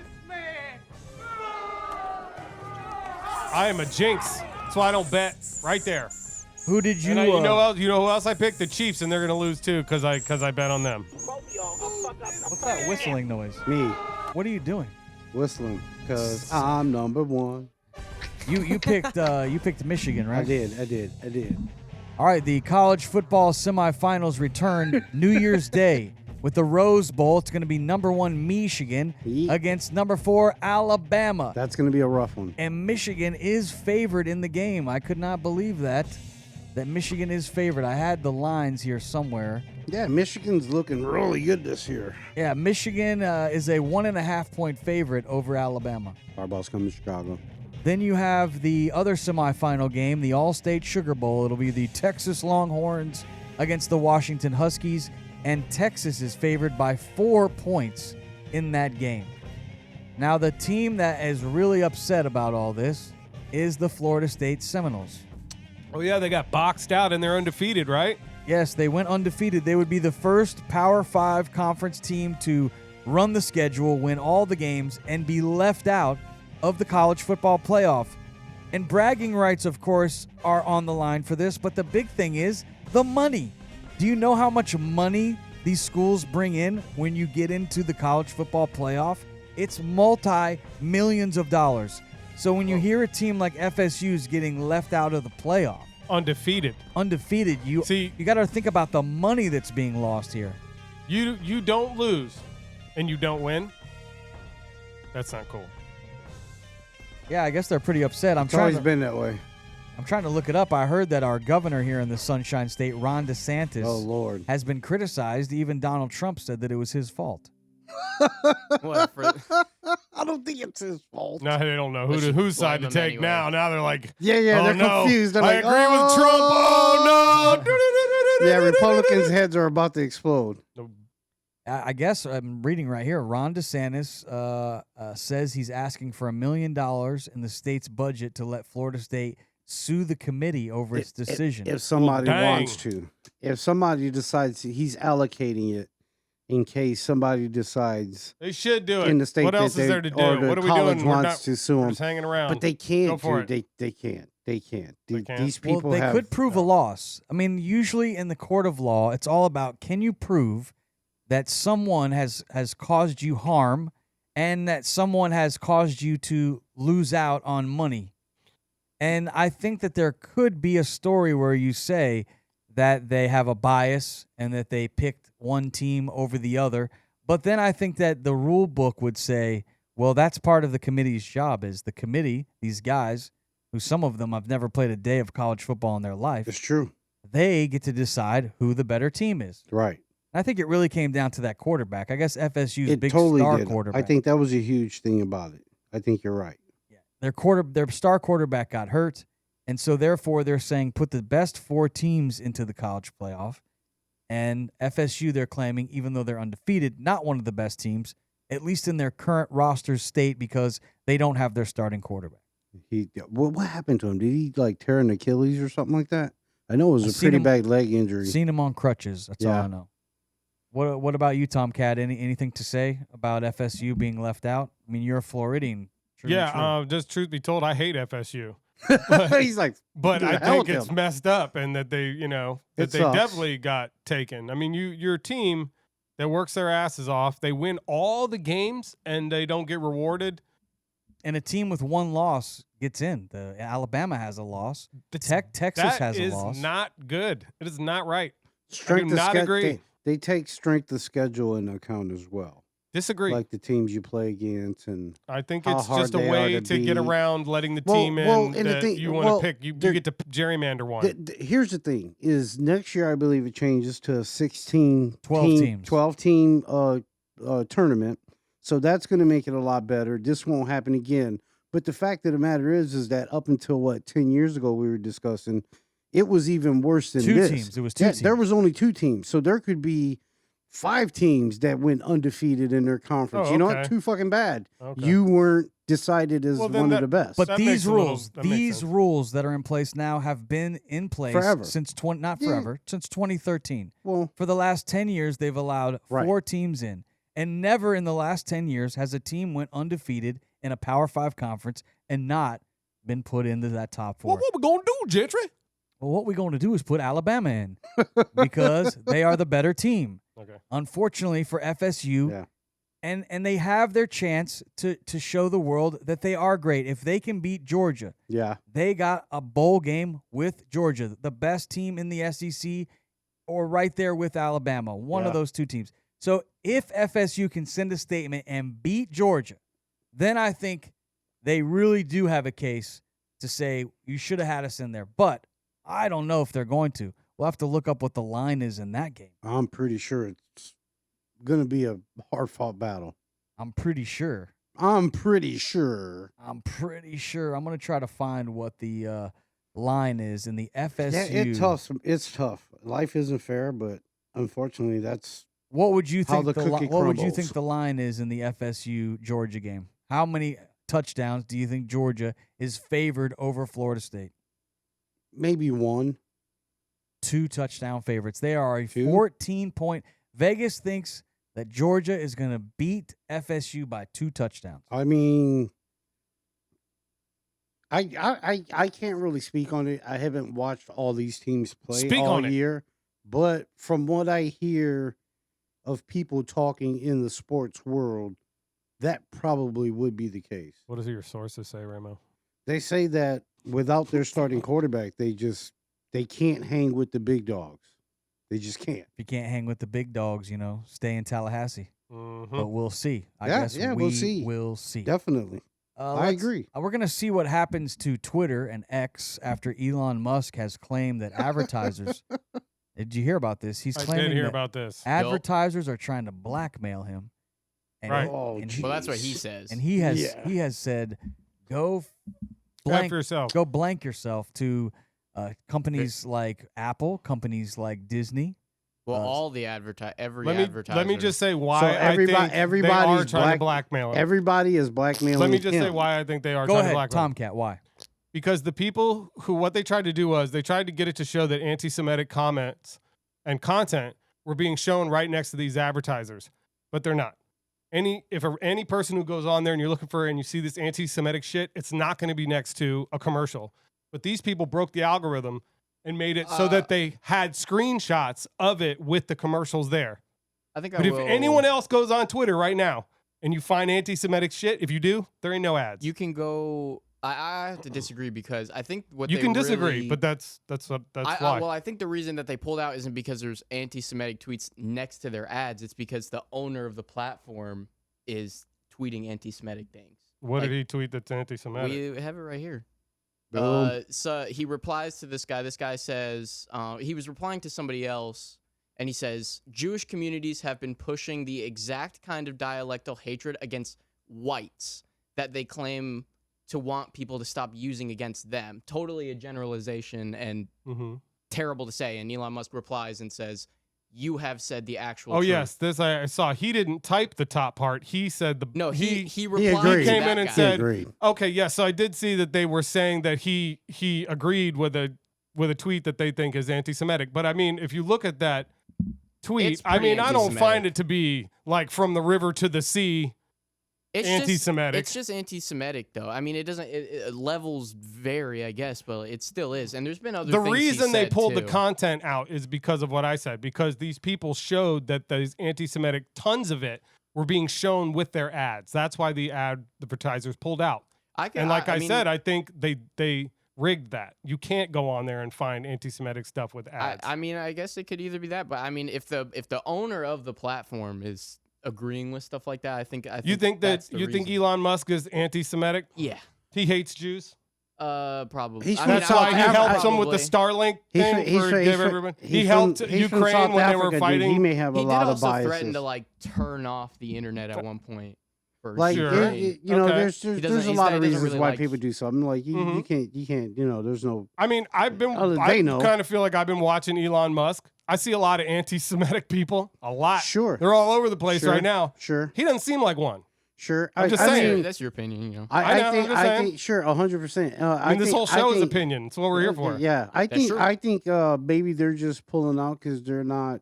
S4: I am a jinx. That's why I don't bet right there.
S1: Who did you?
S4: You know who else I picked? The Chiefs, and they're gonna lose too because I bet on them.
S1: What's that whistling noise?
S2: Me.
S1: What are you doing?
S2: Whistling because I'm number one.
S1: You picked Michigan, right?
S2: I did.
S1: All right, the college football semifinals return New Year's Day. with the Rose Bowl. It's going to be number 1 Michigan
S2: Yeet.
S1: against number 4 Alabama.
S2: That's going to be a rough one.
S1: And Michigan is favored in the game. I could not believe that Michigan is favored. I had the lines here somewhere.
S2: Yeah, Michigan's looking really good this year.
S1: Yeah, Michigan is a 1.5-point favorite over Alabama.
S2: Harbaugh's coming to Chicago.
S1: Then you have the other semifinal game, the All-State Sugar Bowl. It'll be the Texas Longhorns against the Washington Huskies, and Texas is favored by 4 points in that game. Now, the team that is really upset about all this is the Florida State Seminoles.
S4: Oh, yeah, they got boxed out and they're undefeated, right?
S1: Yes, they went undefeated. They would be the first Power 5 conference team to run the schedule, win all the games, and be left out of the college football playoff. And bragging rights, of course, are on the line for this, but the big thing is the money. Do you know how much money these schools bring in when you get into the college football playoff? It's multi-millions of dollars. So when you hear a team like FSU is getting left out of the playoff,
S4: Undefeated,
S1: you got to think about the money that's being lost here.
S4: You don't lose and you don't win. That's not cool.
S1: Yeah, I guess they're pretty upset.
S2: It's always been that way.
S1: I'm trying to look it up. I heard that our governor here in the Sunshine State, Ron DeSantis,
S2: Oh, Lord.
S1: has been criticized. Even Donald Trump said that it was his fault.
S3: What, for,
S2: I don't think it's his fault.
S4: No, they don't know
S3: Let's just
S4: whose side to
S3: blame
S4: take
S3: them
S4: now. Now they're like,
S2: Yeah,
S4: oh,
S2: they're
S4: no,
S2: confused. They're
S4: I
S2: like,
S4: agree with Trump. Oh, no.
S2: Yeah, Republicans' heads are about to explode.
S1: I guess I'm reading right here. Ron DeSantis says he's asking for $1 million in the state's budget to let Florida State sue the committee over its decision.
S2: If somebody
S4: dang.
S2: wants to. If somebody decides, he's allocating it in case somebody decides
S4: They should do it.
S2: in the state
S4: What else
S2: that
S4: is
S2: they,
S4: there to do?
S2: or the
S4: What are we
S2: college
S4: doing? We're
S2: wants
S4: not,
S2: to sue
S4: we're
S2: them.
S4: just hanging around.
S2: But they
S4: Go
S2: can't,
S4: for
S2: dude. They can't.
S4: They can't.
S2: These people
S1: well, they
S2: have.
S1: could prove a loss. I mean, usually in the court of law, it's all about can you prove that someone has caused you harm and that someone has caused you to lose out on money. And I think that there could be a story where you say that they have a bias and that they picked one team over the other. But then I think that the rule book would say, well, that's part of the committee's job is the committee, these guys, who some of them have never played a day of college football in their life,
S2: It's true.
S1: they get to decide who the better team is.
S2: Right.
S1: I think it really came down to that quarterback. I guess FSU's
S2: It
S1: big
S2: totally
S1: star
S2: did.
S1: quarterback.
S2: I think that was a huge thing about it. I think you're right.
S1: Their star quarterback got hurt, and so therefore they're saying put the best 4 teams into the college playoff. And FSU, they're claiming, even though they're undefeated, not one of the best teams, at least in their current roster state, because they don't have their starting quarterback.
S2: What happened to him? Did he like tear an Achilles or something like that? I know it was
S1: I've
S2: a
S1: seen
S2: pretty
S1: him-
S2: bad leg injury.
S1: Seen him on crutches. That's all
S2: Yeah.
S1: I know. What about you, TomKat? Anything to say about FSU being left out? I mean, you're a Floridian. True and true.
S4: Just truth be told, I hate FSU.
S2: He's like,
S4: But
S2: "Who the
S4: I
S2: hell
S4: think
S2: with
S4: it's
S2: him?"
S4: messed up and that they, that
S2: It
S4: they
S2: sucks.
S4: definitely got taken. I mean, you're a team that works their asses off. They win all the games and they don't get rewarded.
S1: And a team with one loss gets in. The Alabama has a loss.
S4: That's-
S1: Texas has a
S4: That
S1: loss.
S4: is not good. It is not right.
S2: Strength of
S4: not agree.
S2: They take strength of schedule into account as well.
S4: Disagree.
S2: Like the teams you play against, and
S4: I think
S2: how
S4: it's
S2: hard
S4: just a
S2: they are
S4: way
S2: to
S4: to get
S2: beat.
S4: around letting the
S2: Well-
S4: team
S2: well,
S4: in
S2: and the
S4: that
S2: thing-
S4: you want
S2: well,
S4: to pick. You
S2: there-
S4: get to gerrymander one.
S2: here's the thing: is next year I believe it changes to a
S1: 12 teams.
S2: 12 team tournament. So that's going to make it a lot better. This won't happen again. But the fact of the matter is that up until 10 years ago we were discussing, it was even worse than
S1: 2
S2: this.
S1: teams. It was 2
S2: Yeah,
S1: teams.
S2: there was only 2 teams, so there could be 5 teams that went undefeated in their conference.
S4: Oh,
S2: You know
S4: okay.
S2: what? Too fucking bad.
S4: Okay.
S2: You weren't decided as
S4: Well, then
S2: one
S4: that-
S2: of the best.
S1: But
S4: That
S1: these
S4: makes a little-
S1: rules,
S4: that makes
S1: these
S4: sense.
S1: rules that are in place now have been in place
S2: Forever.
S1: since not
S2: Yeah.
S1: forever, since 2013.
S2: well,
S1: For the last 10 years, they've allowed
S2: Right.
S1: 4 teams in, and never in the last 10 years has a team went undefeated in a Power 5 conference and not been put into that top 4.
S4: Well, what we gonna do, Gentry?
S1: Well, what we're going to do is put Alabama in because they are the better team.
S4: Okay.
S1: Unfortunately for FSU,
S2: Yeah.
S1: and they have their chance to show the world that they are great. If they can beat Georgia,
S2: yeah.
S1: they got a bowl game with Georgia, the best team in the SEC, or right there with Alabama, one of
S2: Yeah.
S1: those 2 teams. So if FSU can send a statement and beat Georgia, then I think they really do have a case to say you should have had us in there. But I don't know if they're going to. We'll have to look up what the line is in that game.
S2: I'm pretty sure it's going to be a hard-fought battle.
S1: I'm pretty sure.
S2: I'm pretty sure.
S1: I'm going to try to find what the line is in the FSU.
S2: Yeah, it's tough. It's tough. Life isn't fair, but unfortunately, that's
S1: what would you think
S2: how the cookie
S1: what would you
S2: crumbles.
S1: think the line is in the FSU Georgia game? How many touchdowns do you think Georgia is favored over Florida State?
S2: Maybe 1.
S1: 2 touchdown favorites. They are a
S2: 2?
S1: 14-point. Vegas thinks that Georgia is going to beat FSU by 2 touchdowns.
S2: I mean, I can't really speak on it. I haven't watched all these teams play
S4: Speak
S2: all
S4: on it.
S2: year, but from what I hear of people talking in the sports world, that probably would be the case.
S4: What does your sources say, Raymo?
S2: They say that without their starting quarterback, they can't hang with the big dogs. They just can't.
S1: If you can't hang with the big dogs, stay in Tallahassee.
S4: Mm-hmm.
S1: But we'll see. I
S2: Yeah,
S1: guess
S2: yeah, we'll see.
S1: We'll see.
S2: Definitely. I agree.
S1: We're going to see what happens to Twitter and X after Elon Musk has claimed that advertisers. Did you hear about this? He's
S4: I
S1: claiming
S4: did hear
S1: that
S4: about this.
S1: advertisers are trying to blackmail him. And
S4: Right.
S2: Oh,
S3: Well, that's what he
S2: jeez.
S3: says.
S1: And he has
S2: Yeah.
S1: he has said, go
S4: After yourself.
S1: go blank yourself to companies like Apple, companies like Disney.
S3: Well, all the every
S4: Let me
S3: advertiser.
S4: just say why
S2: So
S4: I think they are
S2: everybody's
S4: trying to blackmail him.
S2: Everybody is blackmailing.
S4: Let me just say
S2: him.
S4: why I think they are
S1: Go
S4: trying
S1: ahead,
S4: to blackmail him.
S1: TomKat. Why?
S4: Because the people what they tried to do was they tried to get it to show that anti-Semitic comments and content were being shown right next to these advertisers, but they're not. Any person who goes on there and you're looking for and you see this anti-Semitic shit, it's not going to be next to a commercial. But these people broke the algorithm and made it so that they had screenshots of it with the commercials there.
S3: I think
S4: But if anyone else goes on Twitter right now and you find anti-Semitic shit, if you do, there ain't no ads.
S3: you can go. I have to disagree because I think what
S4: You
S3: they
S4: can disagree,
S3: really-
S4: but that's why.
S3: Well, I think the reason that they pulled out isn't because there's anti-Semitic tweets next to their ads. It's because the owner of the platform is tweeting anti-Semitic things.
S4: What
S3: like-
S4: did he tweet that's anti-Semitic?
S3: We have it right here.
S2: Boom.
S3: So he replies to this guy. This guy says he was replying to somebody else, and he says Jewish communities have been pushing the exact kind of dialectal hatred against whites that they claim to want people to stop using against them. Totally a generalization and
S4: Mm-hmm.
S3: terrible to say. And Elon Musk replies and says, "You have said the actual."
S4: Oh
S3: truth.
S4: yes, this I saw. He didn't type the top part. He said the
S3: No, he replied.
S2: agreed.
S3: to
S4: Came
S3: that
S4: in and
S3: guy.
S4: said-
S2: Agreed.
S4: Okay, yes. So I did see that they were saying that he agreed with a tweet that they think is anti-Semitic. But I mean, if you look at that tweet,
S3: It's
S4: I
S3: pretty
S4: mean, I don't
S3: anti-Semitic.
S4: find it to be like from the river to the sea.
S3: It's
S4: anti-Semitic.
S3: It's just anti-Semitic, though. I mean, it doesn't. Levels vary, I guess, but it still is. And there's been other.
S4: The
S3: things he
S4: reason they
S3: said,
S4: pulled the
S3: too.
S4: content out is because of what I said. Because these people showed that these anti-Semitic, tons of it, were being shown with their ads. That's why the advertisers pulled out. And like I
S3: mean,
S4: said, I think they rigged that. You can't go on there and find anti-Semitic stuff with ads.
S3: I mean, I guess it could either be that, but I mean, if the owner of the platform is agreeing with stuff like that, I think
S4: you think that
S3: that's the
S4: think
S3: reason.
S4: Elon Musk is anti-Semitic?
S3: Yeah,
S4: He hates Jews.
S3: probably.
S2: He's
S3: I
S2: from
S3: mean,
S4: That's
S2: South
S4: why he
S2: Africa.
S4: helped them with the
S3: probably.
S4: Starlink thing for give everybody. He helped Ukraine when they were fighting.
S2: He may have a
S3: He did
S2: lot of
S3: also
S2: biases.
S3: threaten to like turn off the internet at one point. For
S2: Like
S4: Sure.
S2: you
S3: Ukraine.
S2: know,
S4: Okay.
S2: there's
S3: He doesn't-
S2: a
S3: he's
S2: lot
S3: not-
S2: of
S3: he doesn't
S2: reasons
S3: really
S2: why
S3: like-
S2: people do something. Like you
S4: Mhm.
S2: can't. You know, there's no.
S4: I mean,
S2: They know.
S4: kind of feel like I've been watching Elon Musk. I see a lot of anti-Semitic people. A lot.
S2: Sure.
S4: They're all over the place
S2: Sure.
S4: right now.
S2: Sure,
S4: He doesn't seem like one.
S2: sure.
S4: I'm just
S2: I
S4: saying.
S2: mean,
S3: That's your opinion, you know.
S4: I know, I'm just saying.
S2: think sure, 100%.
S4: I mean, this whole show is opinion. It's what we're here for.
S2: Yeah,
S3: That's true.
S2: I think maybe they're just pulling out because they're not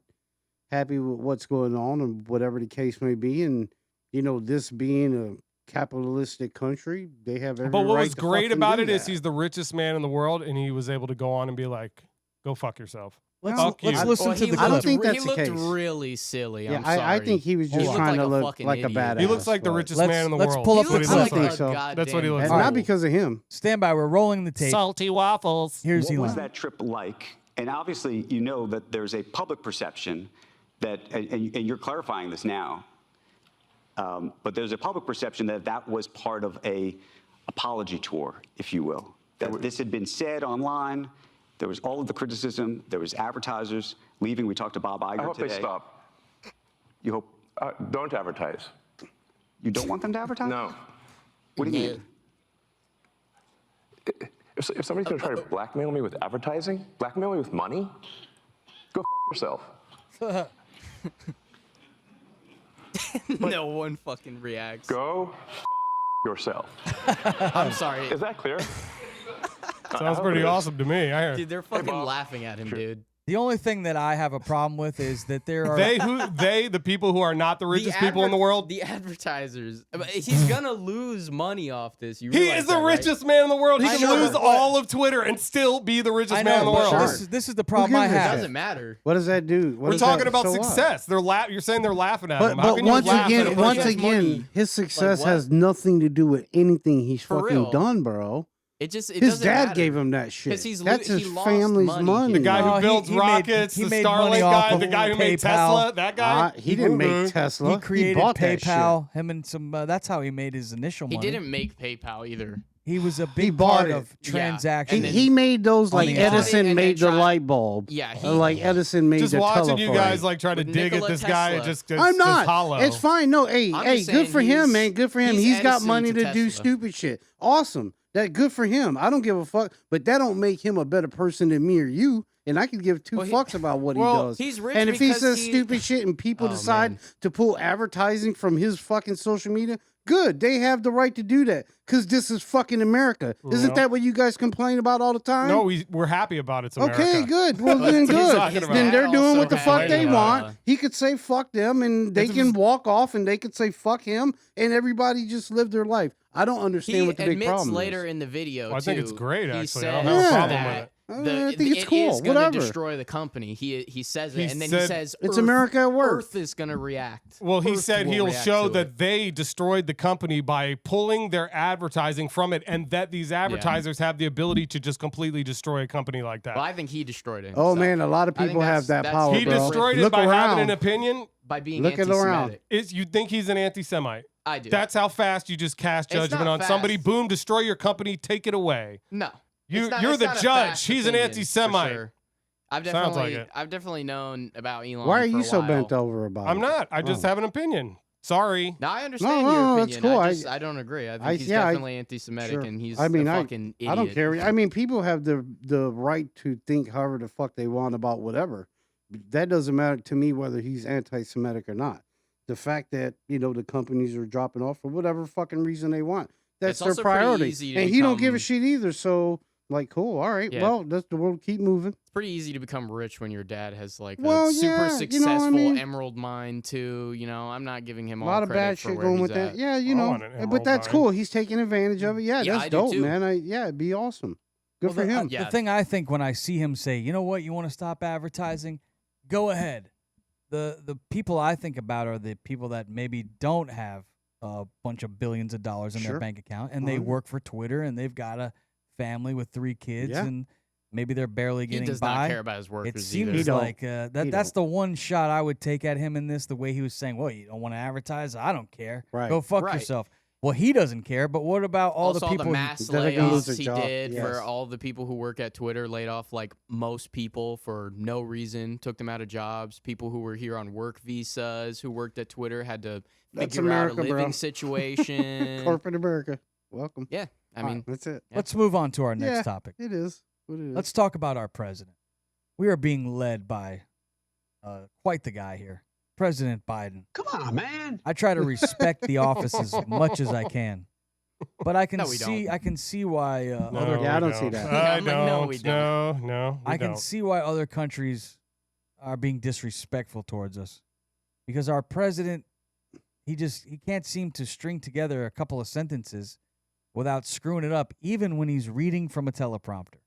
S2: happy with what's going on and whatever the case may be, and you know, this being a capitalistic country, they have every
S4: But what
S2: right
S4: was
S2: to
S4: great
S2: fucking
S4: about
S2: do
S4: it is
S2: that.
S4: he's the richest man in the world, and he was able to go on and be like, "Go fuck yourself."
S1: Let's
S4: Fuck you.
S1: listen to
S3: he
S1: the
S2: I don't
S1: clip.
S2: think
S3: he
S2: that's the
S3: looked
S2: case.
S3: really silly.
S2: Yeah,
S3: I'm sorry.
S2: I think he was
S3: He
S2: just
S3: looked
S2: trying
S3: like
S2: to
S3: a
S2: look
S3: fucking
S2: like a
S3: idiot.
S2: badass.
S4: He looks like the
S2: but-
S4: richest
S1: Let's-
S4: man in the
S1: let's
S4: world.
S1: pull up
S3: He
S1: the
S3: looks
S1: clip.
S3: like
S2: I think
S3: a
S2: so.
S4: That's what he looks
S2: and
S4: like.
S2: not because of him.
S1: Stand by. We're rolling the tape.
S4: Salty waffles.
S1: Here's
S5: What was
S1: Elon.
S5: that trip like? And obviously, you know that there's a public perception that, and you're clarifying this now, but there's a public perception that that was part of a apology tour, if you will. That this had been said online. There was all of the criticism. There was advertisers leaving. We talked to Bob Iger today.
S6: I hope they stop.
S5: You hope?
S6: Don't advertise.
S5: You don't want them to advertise?
S6: No.
S5: What do you mean?
S6: If somebody's going to try to blackmail me with advertising, blackmail me with money, go yourself.
S3: No one fucking reacts.
S6: Go yourself.
S3: I'm sorry.
S6: Is that clear?
S4: Sounds pretty awesome to me. I heard.
S3: Dude, they're fucking laughing at him, dude.
S1: The only thing that I have a problem with is that there are
S4: the people who are not the richest people in the world.
S3: The advertisers. He's gonna lose money off this. You
S4: He
S3: realize
S4: is the
S3: that, right?
S4: richest man in the world. He
S1: I
S4: can
S1: know,
S4: lose
S1: but-
S4: all of Twitter and still be the richest
S1: I
S4: man in the
S1: know,
S4: world.
S1: but this is the problem I
S2: gives a
S3: It
S1: have.
S3: doesn't matter.
S2: What does that do? What
S4: We're
S2: does
S4: talking
S2: that-
S4: about
S2: so what?
S4: success. They're you're saying they're laughing at him. How
S2: But
S4: can you
S2: once
S4: laugh at
S2: again,
S4: a
S3: money?
S2: his success
S3: what?
S2: has nothing to do with anything he's
S3: For
S2: fucking
S3: real.
S2: done, bro.
S3: It
S2: His
S3: doesn't
S2: dad
S3: matter.
S2: gave him that shit.
S3: 'Cause he's
S2: That's
S3: he
S2: his
S3: lost
S2: family's
S3: money.
S2: money.
S4: The guy
S1: No,
S4: who builds
S1: he made-
S4: rockets,
S1: he
S4: the
S1: made
S4: Starlink
S1: money off
S4: guy,
S1: of
S4: the guy who made
S1: PayPal.
S4: Tesla, that guy.
S2: He didn't make Tesla.
S1: He created
S2: bought that shit.
S1: PayPal. Him and some. That's how he made his initial
S3: He
S1: money.
S3: didn't make PayPal either.
S1: He was a
S2: He
S1: big
S2: bought
S1: part
S2: it.
S1: of
S3: Yeah.
S1: transactions.
S3: And then-
S2: He made those like
S1: the internet.
S2: Edison
S3: And then
S2: made the
S3: tried-
S2: light bulb.
S3: Yeah, he-
S2: like Edison made
S4: Just
S2: the
S4: watching
S2: telephone.
S4: you guys like try to
S3: With
S4: dig
S3: Nikola
S4: at this guy.
S3: Tesla.
S4: Just
S2: I'm not.
S4: hollow.
S2: It's fine. No, hey,
S3: I'm
S2: hey,
S3: just
S2: good
S3: saying
S2: for him,
S3: he's-
S2: man. Good for him.
S3: he's
S2: He's got
S3: Edison
S2: money
S3: to
S2: to do
S3: Tesla.
S2: stupid shit. Awesome. That good for him. I don't give a fuck. But that don't make him a better person than me or you. And I can give two
S3: Well,
S2: fucks about what he
S4: well,
S2: does.
S3: he's rich
S2: and if he
S3: because
S2: says
S3: he-
S2: stupid shit and people
S3: Oh,
S2: decide
S3: man.
S2: to pull advertising from his fucking social media, good. They have the right to do that. Because this is fucking America. Isn't
S4: No.
S2: that what you guys complain about all the time?
S4: No, we're happy about it. It's America.
S2: Okay, good. Well, then
S4: That's what he's
S2: good.
S4: talking about.
S2: Then they're
S3: Dad
S2: doing
S3: also
S2: what the fuck
S3: had,
S2: they
S4: uh,
S2: want. He could say fuck them, and they
S4: It's
S2: can
S4: just-
S2: walk off, and they could say fuck him, and everybody just live their life. I don't understand
S3: He
S2: what the big
S3: admits
S2: problem
S3: later
S2: is.
S3: in the video,
S4: Well, I think it's
S3: too,
S4: great,
S3: he
S4: actually. I
S3: says
S4: don't
S2: have a problem
S3: that
S4: with it.
S2: I think it's
S3: it
S2: cool.
S3: is gonna
S2: Whatever.
S3: destroy the company. He says it,
S4: He
S3: and then
S4: said-
S3: he says
S2: It's
S3: Earth-
S2: America at work.
S3: Earth is gonna react.
S4: Well, he
S3: Earth
S4: said
S3: will
S4: he'll
S3: react
S4: show
S3: to
S4: that
S3: it.
S4: they destroyed the company by pulling their advertising from it, and that these advertisers have the ability to just completely destroy a company like that.
S3: Well, I think he destroyed it.
S2: Oh
S3: himself
S2: man, a lot of
S3: I think
S2: people have that
S3: that's-
S2: power,
S4: he
S2: bro.
S4: destroyed it
S2: Look
S4: by
S2: around.
S4: having an opinion.
S3: by being
S2: Look it around.
S3: anti-Semitic.
S4: You think he's an anti-Semite?
S3: I do.
S4: That's how fast you just cast
S3: It's
S4: judgment
S3: not
S4: on somebody.
S3: fast.
S4: Boom, destroy your company, take it away.
S3: no.
S4: You're
S3: It's
S4: the
S3: not a
S4: judge.
S3: fast
S4: He's an
S3: opinion, for
S4: anti-Semite.
S3: sure. I've
S4: Sounds like
S3: definitely
S4: it.
S3: known about Elon.
S2: Why are
S3: for
S2: you
S3: a
S2: so
S3: while.
S2: bent over about
S4: I'm
S2: it?
S4: not. I just
S2: Oh.
S4: have an opinion. Sorry.
S3: No, I understand
S2: No,
S3: your
S2: that's
S3: opinion.
S2: cool.
S3: I don't agree. I think he's definitely anti-Semitic,
S2: Sure.
S3: and he's
S2: I mean,
S3: a
S2: I-
S3: fucking idiot.
S2: I don't care. I mean, people have the right to think however the fuck they want about whatever. That doesn't matter to me whether he's anti-Semitic or not. The fact that the companies are dropping off for whatever fucking reason they want, that's
S3: It's
S2: their
S3: also pretty
S2: priority,
S3: easy to
S2: and he don't give a
S3: become-
S2: shit either. So, like, cool, all right,
S3: Yeah.
S2: well, that's the world keep moving.
S3: It's pretty easy to become rich when your dad has like
S2: Well,
S3: a super
S2: yeah,
S3: successful emerald mine too. I'm not giving him
S2: A
S3: all
S2: lot of
S3: credit
S2: bad
S3: for
S2: shit
S3: where
S2: going
S3: he's
S2: with that.
S3: at.
S2: Yeah,
S4: I want an
S2: but
S4: emerald
S2: that's
S4: mine.
S2: cool. He's taking advantage of it. Yeah,
S3: Yeah,
S2: that's
S3: I do
S2: dope,
S3: too.
S2: man. It'd be awesome. Good for him.
S3: Yeah.
S1: The thing I think when I see him say, you know what, you want to stop advertising, go ahead. The people I think about are the people that maybe don't have a bunch of billions of dollars in
S2: Sure.
S1: their bank account, and they
S2: Mhm.
S1: work for Twitter, and they've got a family with 3 kids,
S2: Yeah.
S1: and maybe they're barely
S3: He
S1: getting
S3: does
S1: by.
S3: not care about his
S1: It
S3: workers
S1: seems
S3: either.
S2: He don't.
S1: like
S2: He
S1: that's the one shot I would take at him in this. The way he was saying, "Well, you don't want to advertise? I don't care.
S2: Right.
S1: Go fuck
S3: Right.
S1: yourself." Well, he doesn't care. But what about all
S3: Also,
S1: the people?
S3: mass
S2: that are gonna lose
S3: layoffs
S2: their
S3: he
S2: job.
S3: did
S2: Yes.
S3: for all the people who work at Twitter, laid off like most people for no reason, took them out of jobs. People who were here on work visas who worked at Twitter had to
S2: That's
S3: figure out
S2: America,
S3: a living
S2: bro.
S3: situation.
S2: Corporate America. Welcome.
S3: Yeah, I mean,
S2: that's it.
S1: Let's move on to our next
S2: Yeah.
S1: topic.
S2: It is what it is.
S1: Let's talk about our president. We are being led by quite the guy here, President Biden.
S7: Come on, man.
S1: I try to respect the office as much as I can, but I can
S3: No, we
S1: see
S3: don't.
S1: I can see why
S4: No,
S1: other
S2: Yeah, I
S4: we
S2: don't see that.
S4: I
S3: I'm like, no,
S4: don't.
S3: we
S4: No, we
S1: I can
S4: don't.
S1: see why other countries are being disrespectful towards us, because our president he can't seem to string together a couple of sentences without screwing it up, even when he's reading from a teleprompter.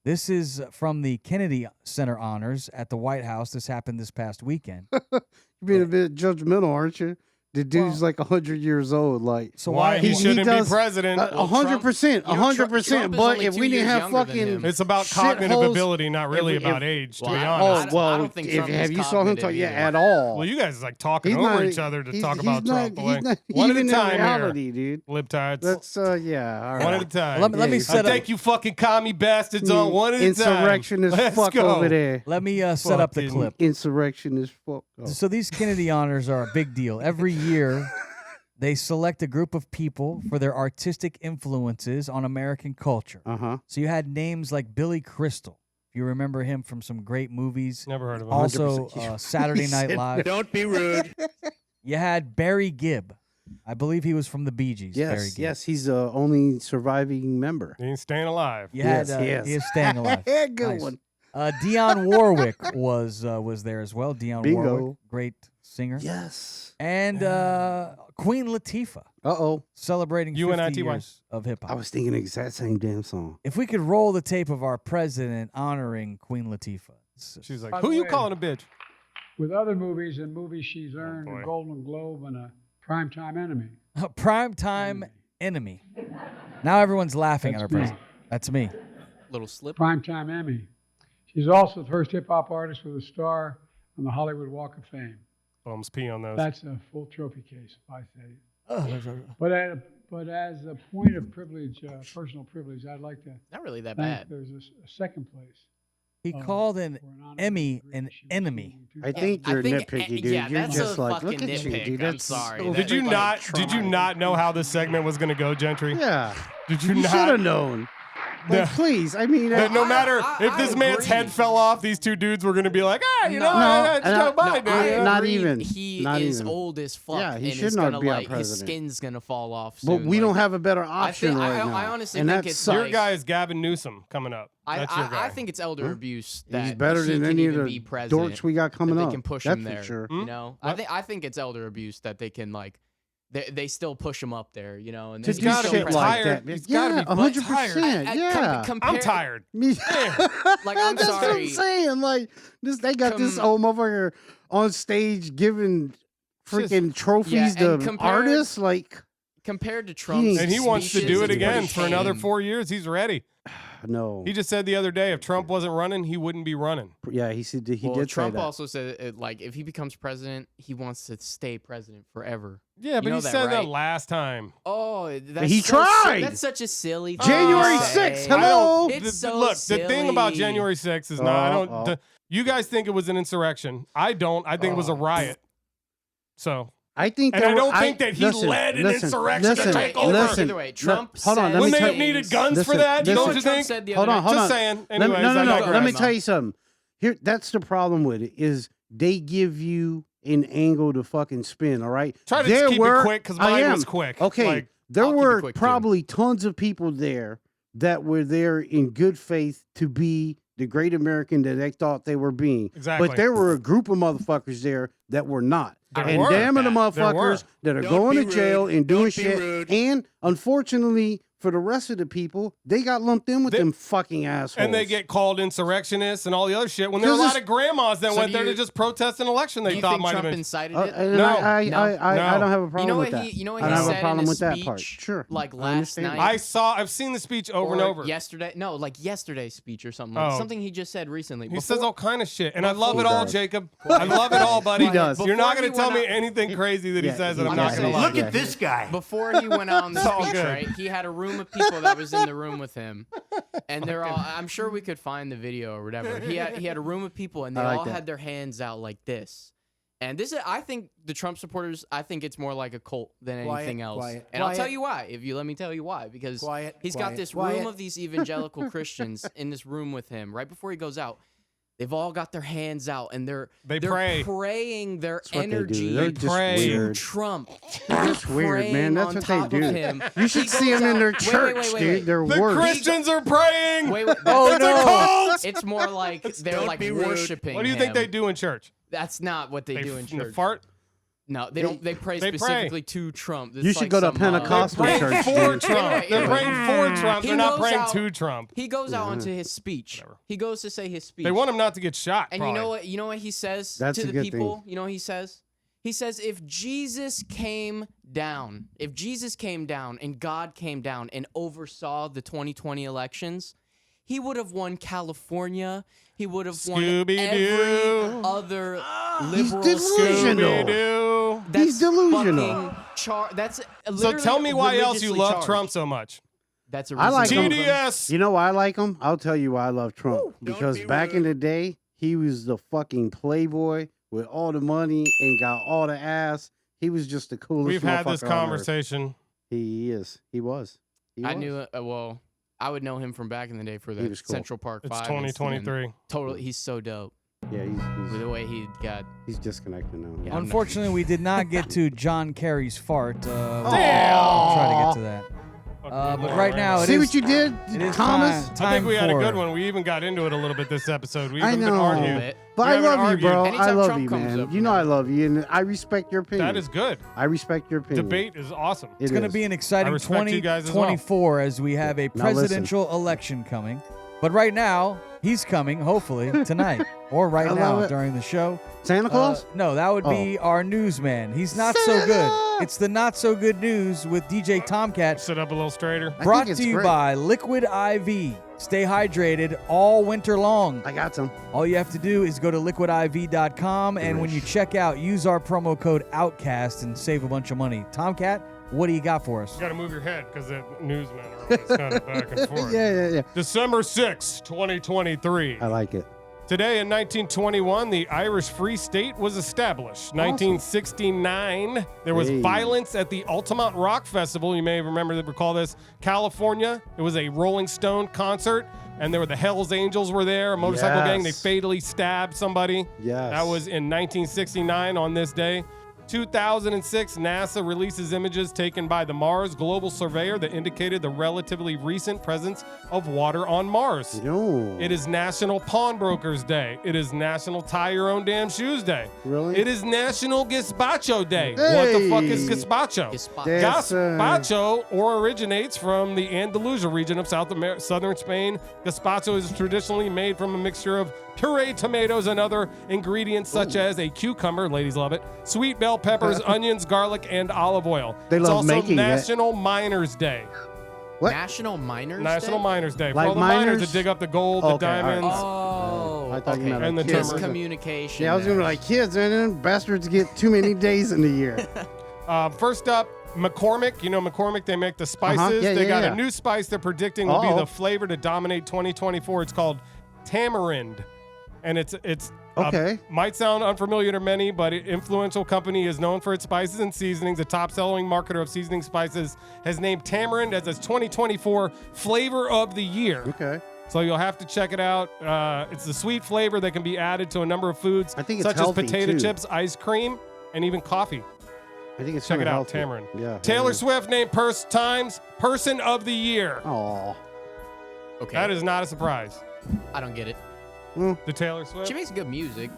S1: This is from the Kennedy Center honors at the White House. This happened this past weekend.
S2: You're being a bit judgmental, aren't you? The dude's like 100 years old. Like,
S1: So
S4: Why
S1: why
S4: he shouldn't be
S2: does-
S4: president?
S2: 100%,
S3: you know, Trump
S2: 100%.
S3: is
S2: But
S3: only
S2: if
S3: 2
S2: we didn't
S3: years
S2: have
S3: younger than
S2: fucking,
S3: him.
S4: It's about
S2: shitholes-
S4: cognitive ability, not really
S2: if-
S4: about age, to
S3: Well,
S4: be
S3: I-
S4: honest.
S3: I don't think Trump
S2: have
S3: is
S2: you saw him talk?
S3: cognitive
S2: Yeah,
S3: either.
S2: at all.
S4: Well, you guys is like talking
S2: He's
S4: over
S2: not-
S4: each other to
S2: he's-
S4: talk
S2: he's
S4: about
S2: not-
S4: Trump.
S2: he's
S4: Like,
S2: not
S4: one at a
S2: even in
S4: time
S2: reality,
S4: here,
S2: dude.
S4: libtards.
S2: That's yeah. All right.
S4: One at a time.
S1: Let me
S2: Yeah,
S1: set
S4: I
S1: up.
S4: take you fucking commie bastards on one at a time.
S2: Insurrection is
S4: Let's
S2: fuck
S4: go.
S2: over there.
S1: Let me set up the
S4: Fucking-
S1: clip.
S2: Insurrection is fuck. Oh.
S1: So these Kennedy honors are a big deal. Every year, they select a group of people for their artistic influences on American culture. So you had names like Billy Crystal. If you remember him from some great movies.
S4: Never heard of him.
S1: Also,
S2: 100%.
S1: Saturday
S2: He
S1: Night
S2: said
S1: Live.
S7: Don't be rude.
S1: You had Barry Gibb. I believe he was from the Bee Gees. Barry
S2: Yes,
S1: Gibb.
S2: yes, he's the only surviving member.
S4: He ain't staying alive.
S1: You had,
S2: Yes,
S1: he is staying alive.
S2: Good
S1: Nice.
S2: one.
S1: Dionne Warwick was there as well. Dionne
S2: Bingo.
S1: Warwick, great singer.
S2: Yes.
S1: And Queen Latifah,
S2: Uh-oh.
S1: celebrating 50
S4: UNITY.
S1: years of hip
S2: I
S1: hop.
S2: was thinking the exact same damn song.
S1: If we could roll the tape of our president honoring Queen Latifah.
S4: She's like,
S8: By
S4: who
S8: the
S4: you
S8: way-
S4: calling a bitch?
S8: With other movies and movies she's earned
S4: boy.
S8: a Golden Globe and a Primetime Emmy.
S1: A primetime enemy. Now everyone's laughing at our
S8: That's me.
S1: president. That's me.
S3: Little slip.
S8: Primetime Emmy. She's also the first hip hop artist with a star on the Hollywood Walk of Fame.
S4: Bums pee on those.
S8: That's a full trophy case, if I say.
S1: Ugh.
S8: But as a point of privilege, personal privilege, I'd like to
S3: Not really that
S8: thank.
S3: bad.
S8: There's a second place.
S1: He
S8: Oh,
S1: called an
S8: for an honor
S1: Emmy
S8: degree
S1: an
S8: she
S1: enemy.
S8: received in
S2: I think you're nitpicky, dude.
S3: yeah,
S2: You're
S3: that's
S2: just
S3: a
S2: like, look
S3: fucking
S2: at you,
S3: nitpick.
S2: dude.
S3: I'm
S2: That's
S3: sorry.
S2: so
S3: That-
S4: Did you
S3: like,
S4: not? Did you
S2: traumatizing.
S4: not know how this segment was gonna go, Gentry?
S2: Yeah.
S4: Did you
S2: You should have
S4: not?
S2: known.
S4: No.
S2: Like, please. I mean,
S4: That no matter
S3: I
S4: if this man's
S3: agree.
S4: head fell off, these two dudes were gonna be like, you know,
S2: No,
S4: it's Joe Biden.
S3: I
S2: Yeah, not
S3: agree
S2: even.
S3: He
S2: Not
S3: is
S2: even.
S3: old as fuck.
S2: Yeah, he
S3: and
S2: should
S3: is
S2: not
S3: gonna,
S2: be our
S3: like, his
S2: president.
S3: skin's gonna fall off
S2: but
S3: soon.
S2: we
S3: like,
S2: don't have a better option
S3: think-
S2: right
S3: I
S2: now.
S3: honestly
S2: and
S3: think
S2: that
S3: it's
S2: sucks.
S4: Your guy is Gavin Newsom coming up. That's your guy.
S3: I think it's elder abuse that
S2: He's better
S3: he
S2: than
S3: can
S2: any of
S3: even
S2: the
S3: be president,
S2: dorks we got coming
S3: that
S2: up.
S3: they can push
S2: That's
S3: him
S2: for
S3: there.
S2: sure.
S3: You know, I think it's elder abuse that they can like. They still push him up there, you know, and
S2: To
S3: they
S2: do
S3: can
S4: gotta
S3: still
S2: shit
S4: be
S2: like
S4: tired.
S2: that.
S4: He's gotta
S2: Yeah,
S4: be
S2: 100%.
S3: I-
S2: Yeah.
S3: compare-
S4: I'm tired.
S2: Me-
S3: Like, I'm
S2: That's what I'm
S3: sorry.
S2: saying. Like this, they got this old motherfucker on stage giving freaking trophies
S3: Yeah,
S2: to
S3: and compared-
S2: artists. Like
S3: compared to Trump's
S2: ain't
S4: And he wants to
S3: speeches,
S4: do it
S3: it's
S4: again
S3: pretty
S4: for another
S3: tame.
S4: 4 years. He's ready.
S2: no,
S4: He just said the other day, if Trump wasn't running, he wouldn't be running.
S2: yeah, he said he
S3: Well,
S2: did
S3: Trump
S2: say that.
S3: also said like if he becomes president, he wants to stay president forever.
S4: Yeah,
S3: You
S4: but
S3: know
S4: he
S3: that,
S4: said that
S3: right?
S4: last time.
S3: Oh, that's
S2: He
S3: so
S2: tried!
S3: That's such a silly thing
S2: January
S3: to
S2: 6th,
S3: say.
S2: hello?
S3: It's so
S4: Look, the thing about
S3: silly.
S4: January 6th is not. I don't.
S2: Oh.
S4: You guys think it was an insurrection. I don't. I think it was a riot. So
S2: I think,
S4: And
S2: there
S4: I
S2: were-
S4: don't think that he
S2: listen,
S4: led an
S2: listen,
S4: insurrection to
S2: listen,
S4: take over.
S2: Listen,
S3: Either way,
S2: no,
S3: Trump
S2: hold on,
S3: said
S2: let me
S4: Wouldn't they
S2: tell
S4: have
S2: you.
S4: needed guns for
S2: listen,
S4: that?
S3: You know
S4: Don't
S3: what
S4: you
S3: Trump
S4: think?
S3: said the
S2: Hold
S3: other
S2: on,
S3: day?
S2: hold
S4: Just
S2: on.
S4: saying.
S2: Let me,
S4: Anyways,
S2: no,
S4: I
S2: no, no.
S4: digress.
S2: Let me
S3: Raymo.
S2: tell you something. Here, that's the problem with it is they give you an angle to fucking spin. All right.
S4: Try to
S2: There
S4: just keep
S2: were-
S4: it quick because
S2: I
S4: mine
S2: am.
S4: was quick.
S2: Okay.
S4: Like,
S2: there
S3: I'll keep it
S2: were
S3: quick, too.
S2: probably tons of people there that were there in good faith to be the great American that they thought they were being.
S4: Exactly.
S2: But there were a group of motherfuckers there that were not.
S4: There
S2: and
S4: were.
S2: damn it, the
S4: There were.
S2: motherfuckers that are
S7: Don't
S2: going
S7: be
S2: to jail
S7: rude.
S2: and doing
S7: Don't be
S2: shit.
S7: rude.
S2: And unfortunately, for the rest of the people, they got lumped in with them fucking assholes.
S4: and they get called insurrectionists and all the other shit when there were a
S2: Because
S4: lot of grandmas that
S3: So
S4: went
S3: do
S4: there to
S3: you-
S4: just protest an election
S3: Do
S4: they
S3: you
S4: thought
S3: think
S4: might have
S3: Trump
S4: been.
S3: incited it?
S2: and
S4: No.
S2: I
S3: No.
S2: don't have a problem
S3: You know
S2: with
S3: what
S2: that.
S3: he
S2: I don't have
S3: said
S2: a problem
S3: in
S2: with
S3: his
S2: that
S3: speech,
S2: part. Sure.
S3: like
S2: I
S3: last
S2: understand
S3: night.
S4: I've seen the speech over and over.
S3: Yesterday, no, like yesterday's speech or something. Like
S4: Oh.
S3: something he just said recently.
S4: He says all kind of shit, and I love
S2: He
S4: it all,
S2: does.
S4: Jacob. I love it all, buddy.
S2: He does.
S4: You're not
S3: Before
S4: going
S3: he
S4: to tell me
S3: went out-
S4: anything crazy that he
S2: Yeah,
S4: says that
S2: he-
S4: I'm
S3: yeah,
S4: not going to
S3: he-
S4: like.
S7: Look at this guy.
S3: Before he went out on the
S4: all
S3: speech,
S4: good.
S3: right? He had a room of people that was in the room with him, and they're all. I'm sure we could find the video or whatever. He had a room of people, and they
S2: I like
S3: all
S2: that.
S3: had their hands out like this. And this is, I think, the Trump supporters. I think it's more like a cult than
S7: Quiet,
S3: anything else.
S7: quiet,
S3: and I'll tell
S7: quiet.
S3: you why. If you let me tell you why, because
S7: Quiet,
S3: he's got
S7: quiet,
S3: this
S7: quiet.
S3: room of these evangelical Christians in this room with him. Right before he goes out, they've all got their hands out, and they're
S4: pray.
S3: praying their
S2: That's what they do.
S3: energy
S2: They're
S4: They
S2: just
S4: pray.
S3: to
S2: weird.
S3: Trump.
S2: They're just weird, man.
S3: praying
S2: That's
S3: on
S2: what
S3: top
S2: they
S3: of
S2: do.
S3: him.
S2: You should
S3: He
S2: see
S3: goes
S2: them in their
S3: out-
S2: church, dude. They're
S4: The
S2: worse.
S4: Christians are praying.
S3: Wait, wait.
S1: Oh,
S3: it's
S1: no.
S3: a cult. It's more like they're
S7: Don't
S3: like
S7: be rude.
S3: worshiping.
S4: What do you think
S3: him.
S4: they do in church?
S3: That's not what they do in church.
S4: Fart.
S3: No, they don't. They pray
S4: They pray.
S3: specifically to Trump. It's
S2: You should
S3: like
S2: go to
S3: some,
S2: Pentecostal
S4: They're
S2: church,
S4: praying for
S2: dude.
S4: Trump. They're praying for Trump.
S3: He
S4: They're not
S3: goes
S4: praying
S3: out-
S4: to Trump.
S3: He goes out onto his speech.
S4: Whatever.
S3: He goes to say his speech.
S4: They want him not to get shot.
S3: And
S4: probably.
S3: you know what? You know what he says
S2: That's
S3: to
S2: a
S3: the
S2: good
S3: people.
S2: thing.
S3: You know what he says? He says if Jesus came down and God came down and oversaw the 2020 elections, he would have won California. He would have won every other liberal
S2: delusional.
S3: state.
S2: He's delusional.
S3: That's
S4: So tell me why else you
S3: religiously
S4: love
S3: charged.
S4: Trump so much.
S3: That's a
S2: I like
S3: reason.
S2: him.
S4: TDS.
S2: You know why I like him? I'll tell you why I love Trump. Because back in the day, he was the fucking playboy with all the money and got all the ass. He was just the coolest.
S4: We've had this
S2: motherfucker on earth.
S4: conversation.
S2: He is. He was.
S3: I knew it. Well, I would know him from back in the day for
S2: He
S3: the
S2: was cool.
S3: Central Park
S4: It's
S3: 5.
S4: 2023.
S3: Totally, he's so dope.
S2: Yeah,
S3: With the way he got.
S2: he's disconnected now.
S3: Yeah.
S1: Unfortunately, we did not get to John Kerry's fart. We'll
S2: Damn.
S1: try to get to that. But right now,
S2: See what you did,
S1: it is
S2: Thomas?
S1: time
S4: I think we had a
S1: for-
S4: good one. We even got into it a little bit this episode. We
S2: I
S4: even been
S2: know.
S4: arguing.
S2: But
S4: We
S2: I
S4: haven't
S2: love you,
S4: argued.
S2: bro. I
S3: Anytime
S2: love
S3: Trump
S2: you,
S3: comes
S2: man.
S3: up,
S2: You know
S3: man.
S2: I love you, and I respect your opinion.
S4: That is good.
S2: I respect your opinion.
S4: Debate is awesome.
S1: It's going to
S2: is.
S1: be an exciting
S4: respect you guys as well.
S1: 2024 as we have a
S2: Now listen.
S1: presidential election coming. But right now, he's coming, hopefully, tonight or right
S2: I
S1: now
S2: love it.
S1: during the show.
S2: Santa Claus?
S1: No, that would be our newsman. He's not so
S2: Santa!
S1: good. It's the not so good news with DJ TomKat.
S4: Sit up a little straighter.
S2: I
S1: Brought
S2: think
S1: to
S2: it's
S1: you
S2: great.
S1: by Liquid IV. Stay hydrated all winter long.
S2: I got some.
S1: All you have to do is go to liquidiv.com, and when you check out, use our promo code OUTCAST and save a bunch of money. TomKat, what do you got for us?
S4: You got to move your head because the newsmen are always kind of back and forth.
S2: Yeah.
S4: December 6, 2023.
S2: I like it.
S4: Today in 1921, the Irish Free State was established. 1969, there was
S2: Hey.
S4: violence at the Altamont Rock Festival. You may recall this. California, it was a Rolling Stone concert, and there were the Hells Angels were there, a motorcycle gang. They
S2: Yes.
S4: fatally stabbed somebody.
S2: Yes.
S4: That was in 1969 on this day. 2006, NASA releases images taken by the Mars Global Surveyor that indicated the relatively recent presence of water on Mars.
S2: No.
S4: It is National Pawnbrokers Day. It is National Tie Your Own Damn Shoes Day.
S2: Really?
S4: It is National Gazpacho Day. What the fuck is
S2: Hey.
S4: gazpacho?
S2: That's,
S4: Gazpacho originates from the Andalusia region of southern Spain. Gazpacho is traditionally made from a mixture of pureed tomatoes and other ingredients such as a cucumber, ladies love it, sweet bell peppers, onions, garlic, and olive oil.
S2: They
S4: it's
S2: love
S4: also
S2: making it.
S4: National Miners Day.
S2: What?
S3: National Miners
S4: National
S3: Day?
S4: Miners Day. For
S2: Like
S4: all the miners
S2: miners?
S4: that dig up the gold,
S2: Okay,
S4: the diamonds.
S3: Oh,
S2: I thought you
S3: okay.
S2: meant
S4: And
S2: like
S4: the
S2: kids.
S4: turmeric.
S3: Miscommunication.
S2: Yeah, I was gonna be
S3: there.
S2: like kids, and then bastards get too many days in the year.
S4: First up, McCormick. You know McCormick, they make the spices.
S2: Yeah,
S4: they
S2: yeah,
S4: got
S2: yeah.
S4: a new spice they're predicting will be
S2: Uh-oh.
S4: the flavor to dominate 2024. It's called tamarind. And it's
S2: Okay.
S4: might sound unfamiliar to many, but an influential company is known for its spices and seasonings. The top-selling marketer of seasoning spices has named tamarind as its 2024 flavor of the year.
S2: Okay.
S4: So you'll have to check it out. It's a sweet flavor that can be added to a number of foods,
S2: I think it's
S4: such
S2: healthy,
S4: as potato
S2: too.
S4: chips, ice cream, and even coffee.
S2: I think it's
S4: Check it
S2: kinda
S4: out,
S2: healthy.
S4: tamarind.
S2: Yeah.
S4: Taylor Swift named Person of the Year.
S2: Oh.
S3: Okay.
S4: That is not a surprise.
S3: I don't get it.
S4: The Taylor Swift.
S3: She makes good music.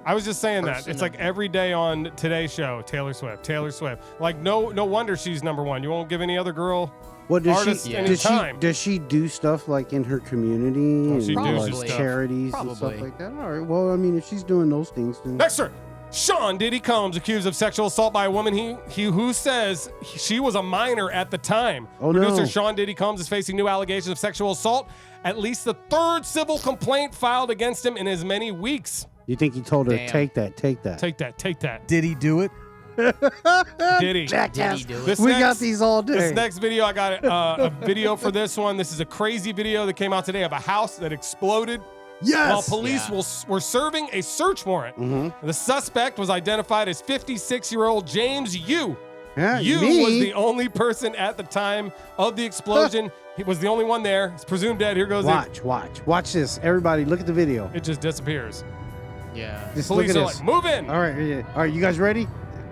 S4: I was just saying that.
S3: Person
S4: It's
S3: of
S4: like every day on Today's Show, Taylor Swift, Taylor Swift. Like no wonder she's number one. You won't give any other girl
S2: What does
S4: artist
S2: she?
S3: Yeah.
S4: any
S2: Does she?
S4: time.
S2: Does she do stuff like in her community and
S4: she
S3: do
S2: like
S3: stuff.
S2: charities and
S3: Probably.
S2: stuff like that? All right. Well, I mean, if she's doing those things, then
S4: Next, sir. Sean Diddy Combs accused of sexual assault by a woman he who says she was a minor at the time.
S2: Oh,
S4: Producer
S2: no.
S4: Sean Diddy Combs is facing new allegations of sexual assault, at least the third civil complaint filed against him in as many weeks.
S2: you think he told her,
S3: Damn.
S2: take that, take that.
S4: Take that.
S1: Did he do it?
S4: Diddy.
S3: Did he do it?
S4: This
S2: We
S4: next-
S2: got these all day.
S4: This next video, I got a video for this one. This is a crazy video that came out today of a house that exploded
S2: Yes.
S4: while police were serving a search warrant.
S2: Mm-hmm.
S4: The suspect was identified as 56-year-old James Yu.
S2: Yeah,
S4: Yu
S2: me?
S4: was the only person at the time of the explosion. He was the only one there. He's presumed dead. Here goes
S2: Watch this. Everybody, look at the video.
S4: it just disappears.
S3: Yeah.
S2: Just
S4: Police
S2: look
S4: are
S2: at this.
S4: like, move in.
S2: All right, yeah. All right. You guys ready?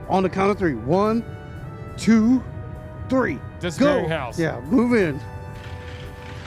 S2: On the count of three. 1, 2, 3.
S4: Disappearing
S2: Go.
S4: house.
S2: Yeah, move in.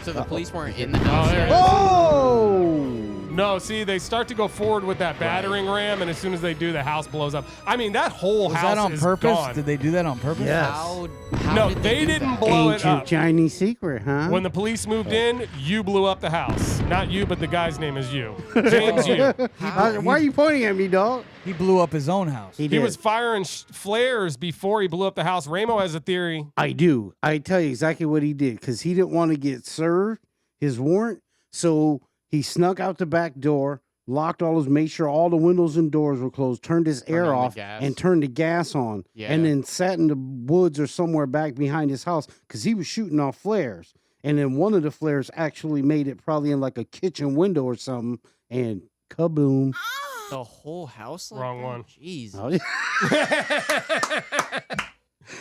S3: So the police weren't in the
S4: Oh,
S3: house
S4: there it
S3: yet?
S4: is.
S2: Oh!
S4: No, see, they start to go forward with that battering ram, and as soon as they do, the house blows up. I mean, that whole
S1: Was
S4: house
S1: that on
S4: is
S1: purpose?
S4: gone.
S1: Did they do that on purpose?
S2: Yes.
S3: How
S4: No,
S3: did
S4: they
S3: do
S4: didn't
S3: that?
S4: blow it
S2: Ancient
S4: up.
S2: Chinese secret, huh?
S4: When the police moved in, you blew up the house. Not you, but the guy's name is you. James you.
S2: Why are you pointing at me, dog?
S1: He blew up his own house.
S2: He
S4: He
S2: did.
S4: was firing flares before he blew up the house. Raymo has a theory.
S2: I do. I tell you exactly what he did because he didn't want to get served his warrant. So he snuck out the back door, locked made sure all the windows and doors were closed, turned his
S3: Turned
S2: air
S3: on the
S2: off,
S3: gas.
S2: and turned the gas on.
S3: Yeah.
S2: And then sat in the woods or somewhere back behind his house because he was shooting off flares. And then one of the flares actually made it probably in like a kitchen window or something. And kaboom.
S3: The whole house? Like
S4: Wrong
S3: that?
S4: one.
S3: Jeez.
S2: Oh, yeah.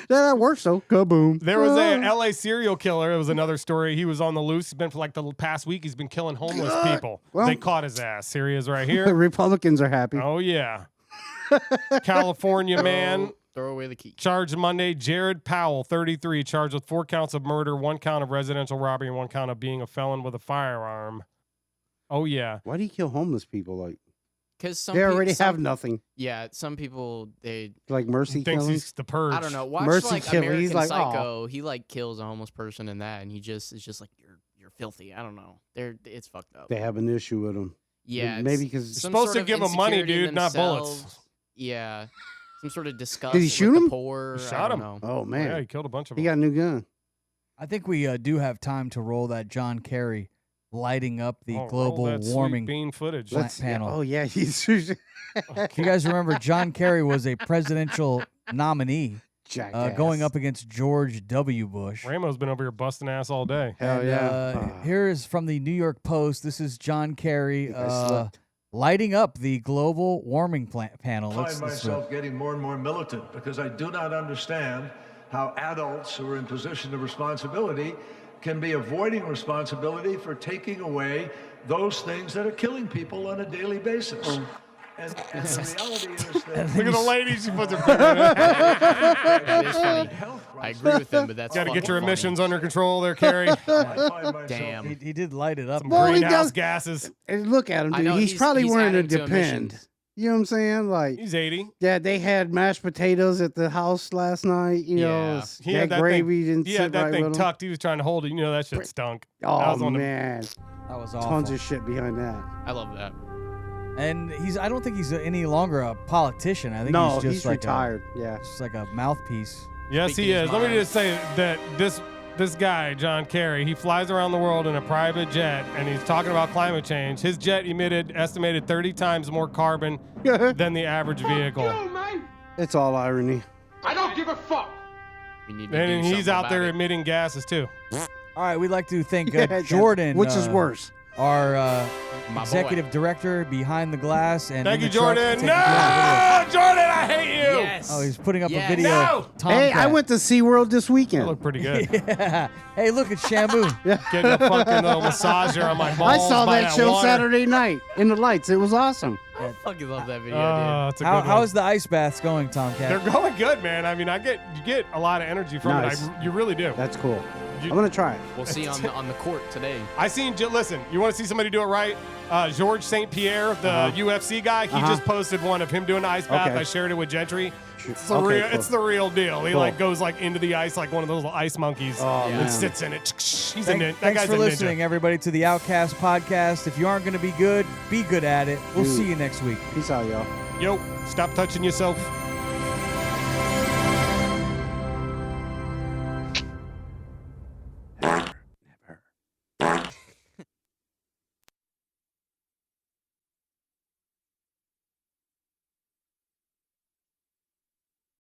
S2: That works though. Kaboom.
S4: There was a LA serial killer. It was another story. He was on the loose. He's been for like the past week. He's been killing homeless people.
S2: Well-
S4: They caught his ass. Here he is right
S2: The
S4: here.
S2: Republicans are happy.
S4: Oh, yeah. California man.
S3: Throw away the key.
S4: Charged Monday, Jared Powell, 33, charged with 4 counts of murder, 1 count of residential robbery, and 1 count of being a felon with a firearm. Oh, yeah.
S2: Why do you kill homeless people? Like
S3: Because
S2: they already have nothing.
S3: Yeah, some people they.
S2: Like mercy
S4: He thinks
S2: killings.
S4: he's the purge.
S3: I don't know. Watch
S2: Mercy
S3: like
S2: kill.
S3: American
S2: He's like,
S3: Psycho. He like kills a homeless person in that, and he just is just like you're filthy. I don't know. It's fucked up.
S2: They have an issue with them.
S3: Yeah,
S2: maybe
S3: it's
S2: because
S3: some
S4: supposed
S3: sort
S4: to
S3: of
S4: give 'em money,
S3: insecurity in
S4: dude, not bullets.
S3: themselves. Yeah, some sort of disgust.
S2: Did he
S3: with
S2: shoot
S3: the
S2: him?
S3: Poor.
S4: He
S3: I
S4: shot
S3: don't
S4: him.
S3: know.
S2: Oh man,
S4: Yeah, he killed a bunch of
S2: he
S4: them.
S2: got a new gun.
S1: I think we do have time to roll that John Kerry lighting up the
S4: Oh, roll
S1: global
S4: that sweet
S1: warming
S4: bean footage.
S1: Plant panel.
S2: Oh yeah, he's
S1: If you guys remember, John Kerry was a presidential nominee
S2: jackass.
S1: going up against George W. Bush.
S4: Raymo's been over here busting ass all day.
S2: Hell
S1: And,
S2: yeah.
S1: here is from the New York Post. This is John Kerry
S2: I slept.
S1: lighting up the global warming panel.
S7: I
S1: Let's
S7: find myself getting more and more militant because I do not understand how adults who are in position of responsibility can be avoiding responsibility for taking away those things that are killing people on a daily basis. And the reality is that
S4: Look at the lady. She puts her finger in it.
S3: That is funny. I agree with him, but that's
S4: Got to get your
S3: fucking
S4: emissions
S3: funny.
S4: under control there, Carrie.
S7: I find myself
S3: Damn.
S1: he did light it up.
S4: Some
S2: Well, he
S4: greenhouse
S2: does-
S4: gases.
S2: And look at him,
S3: I
S2: dude.
S3: know,
S2: He's probably wearing a
S3: adding to
S2: Depend.
S3: emissions.
S2: You know what I'm saying? Like,
S4: He's 80.
S2: yeah, they had mashed potatoes at the house last night. You know,
S3: Yeah.
S4: He had that
S2: gravy
S4: thing,
S2: didn't
S4: he
S2: sit
S4: had that
S2: right
S4: thing
S2: with him.
S4: tucked. He was trying to hold it. You know that shit stunk. That
S2: Oh
S4: was on the-
S2: man,
S1: That was awful.
S2: tons of shit behind that.
S3: I love that.
S1: And I don't think he's any longer a politician. I think
S2: No,
S1: he's just
S2: he's
S1: like
S2: retired. Yeah.
S1: just like a mouthpiece.
S4: Yes,
S3: Speaking
S4: he
S3: his
S4: is. Let me
S3: mind.
S4: just say that this guy, John Kerry, he flies around the world in a private jet, and he's talking about climate change. His jet emitted estimated 30 times more carbon than the average vehicle.
S2: It's all irony.
S8: I don't give a fuck.
S3: We need to
S4: And
S3: do
S4: he's
S3: something
S4: out there
S3: about it.
S4: emitting gases too.
S1: All right, we'd like to thank
S2: Yeah,
S1: Jordan,
S2: which is worse?
S1: our
S3: My
S1: executive director behind the glass. And
S4: Thank
S1: in
S4: you,
S1: the truck
S4: Jordan.
S1: taking care of the
S4: No, Jordan, I hate you.
S3: Yes.
S1: video. Oh, he's putting up
S3: Yes.
S1: a video.
S4: No.
S1: TomKat.
S2: Hey, I went to SeaWorld this
S4: I
S2: weekend.
S4: look pretty good.
S1: Yeah. Hey, look at Shamu.
S4: Getting a fucking little massager on my balls.
S2: I saw
S4: by
S2: that show
S4: water.
S2: Saturday night in the lights. It was awesome.
S3: I fucking love that video,
S4: Oh, it's a good
S1: How
S4: one.
S1: is the ice baths going, TomKat?
S4: They're going good, man. I mean, you get a lot of energy from
S2: Nice.
S4: it. You really do.
S2: That's cool.
S4: You-
S2: I'm gonna try it.
S3: dude. We'll see on the court today.
S4: I seen. Listen, you want to see somebody do it right? Georges St. Pierre, the UFC guy, he just posted one of him doing the ice bath.
S2: Okay.
S4: I shared it with Gentry. It's the
S2: Okay,
S4: real.
S2: cool.
S4: It's the real deal. He
S2: Cool.
S4: like goes like into the ice like one of those little ice monkeys
S2: Oh,
S3: Yeah.
S2: man.
S4: and sits in it. He's a that
S1: Thanks
S4: guy's
S1: for
S4: a
S1: listening,
S4: ninja.
S1: everybody, to the Outcast Podcast. If you aren't going to be good at it. We'll
S2: Dude.
S1: see you next week.
S2: Peace out, y'all.
S4: Yo, stop touching yourself.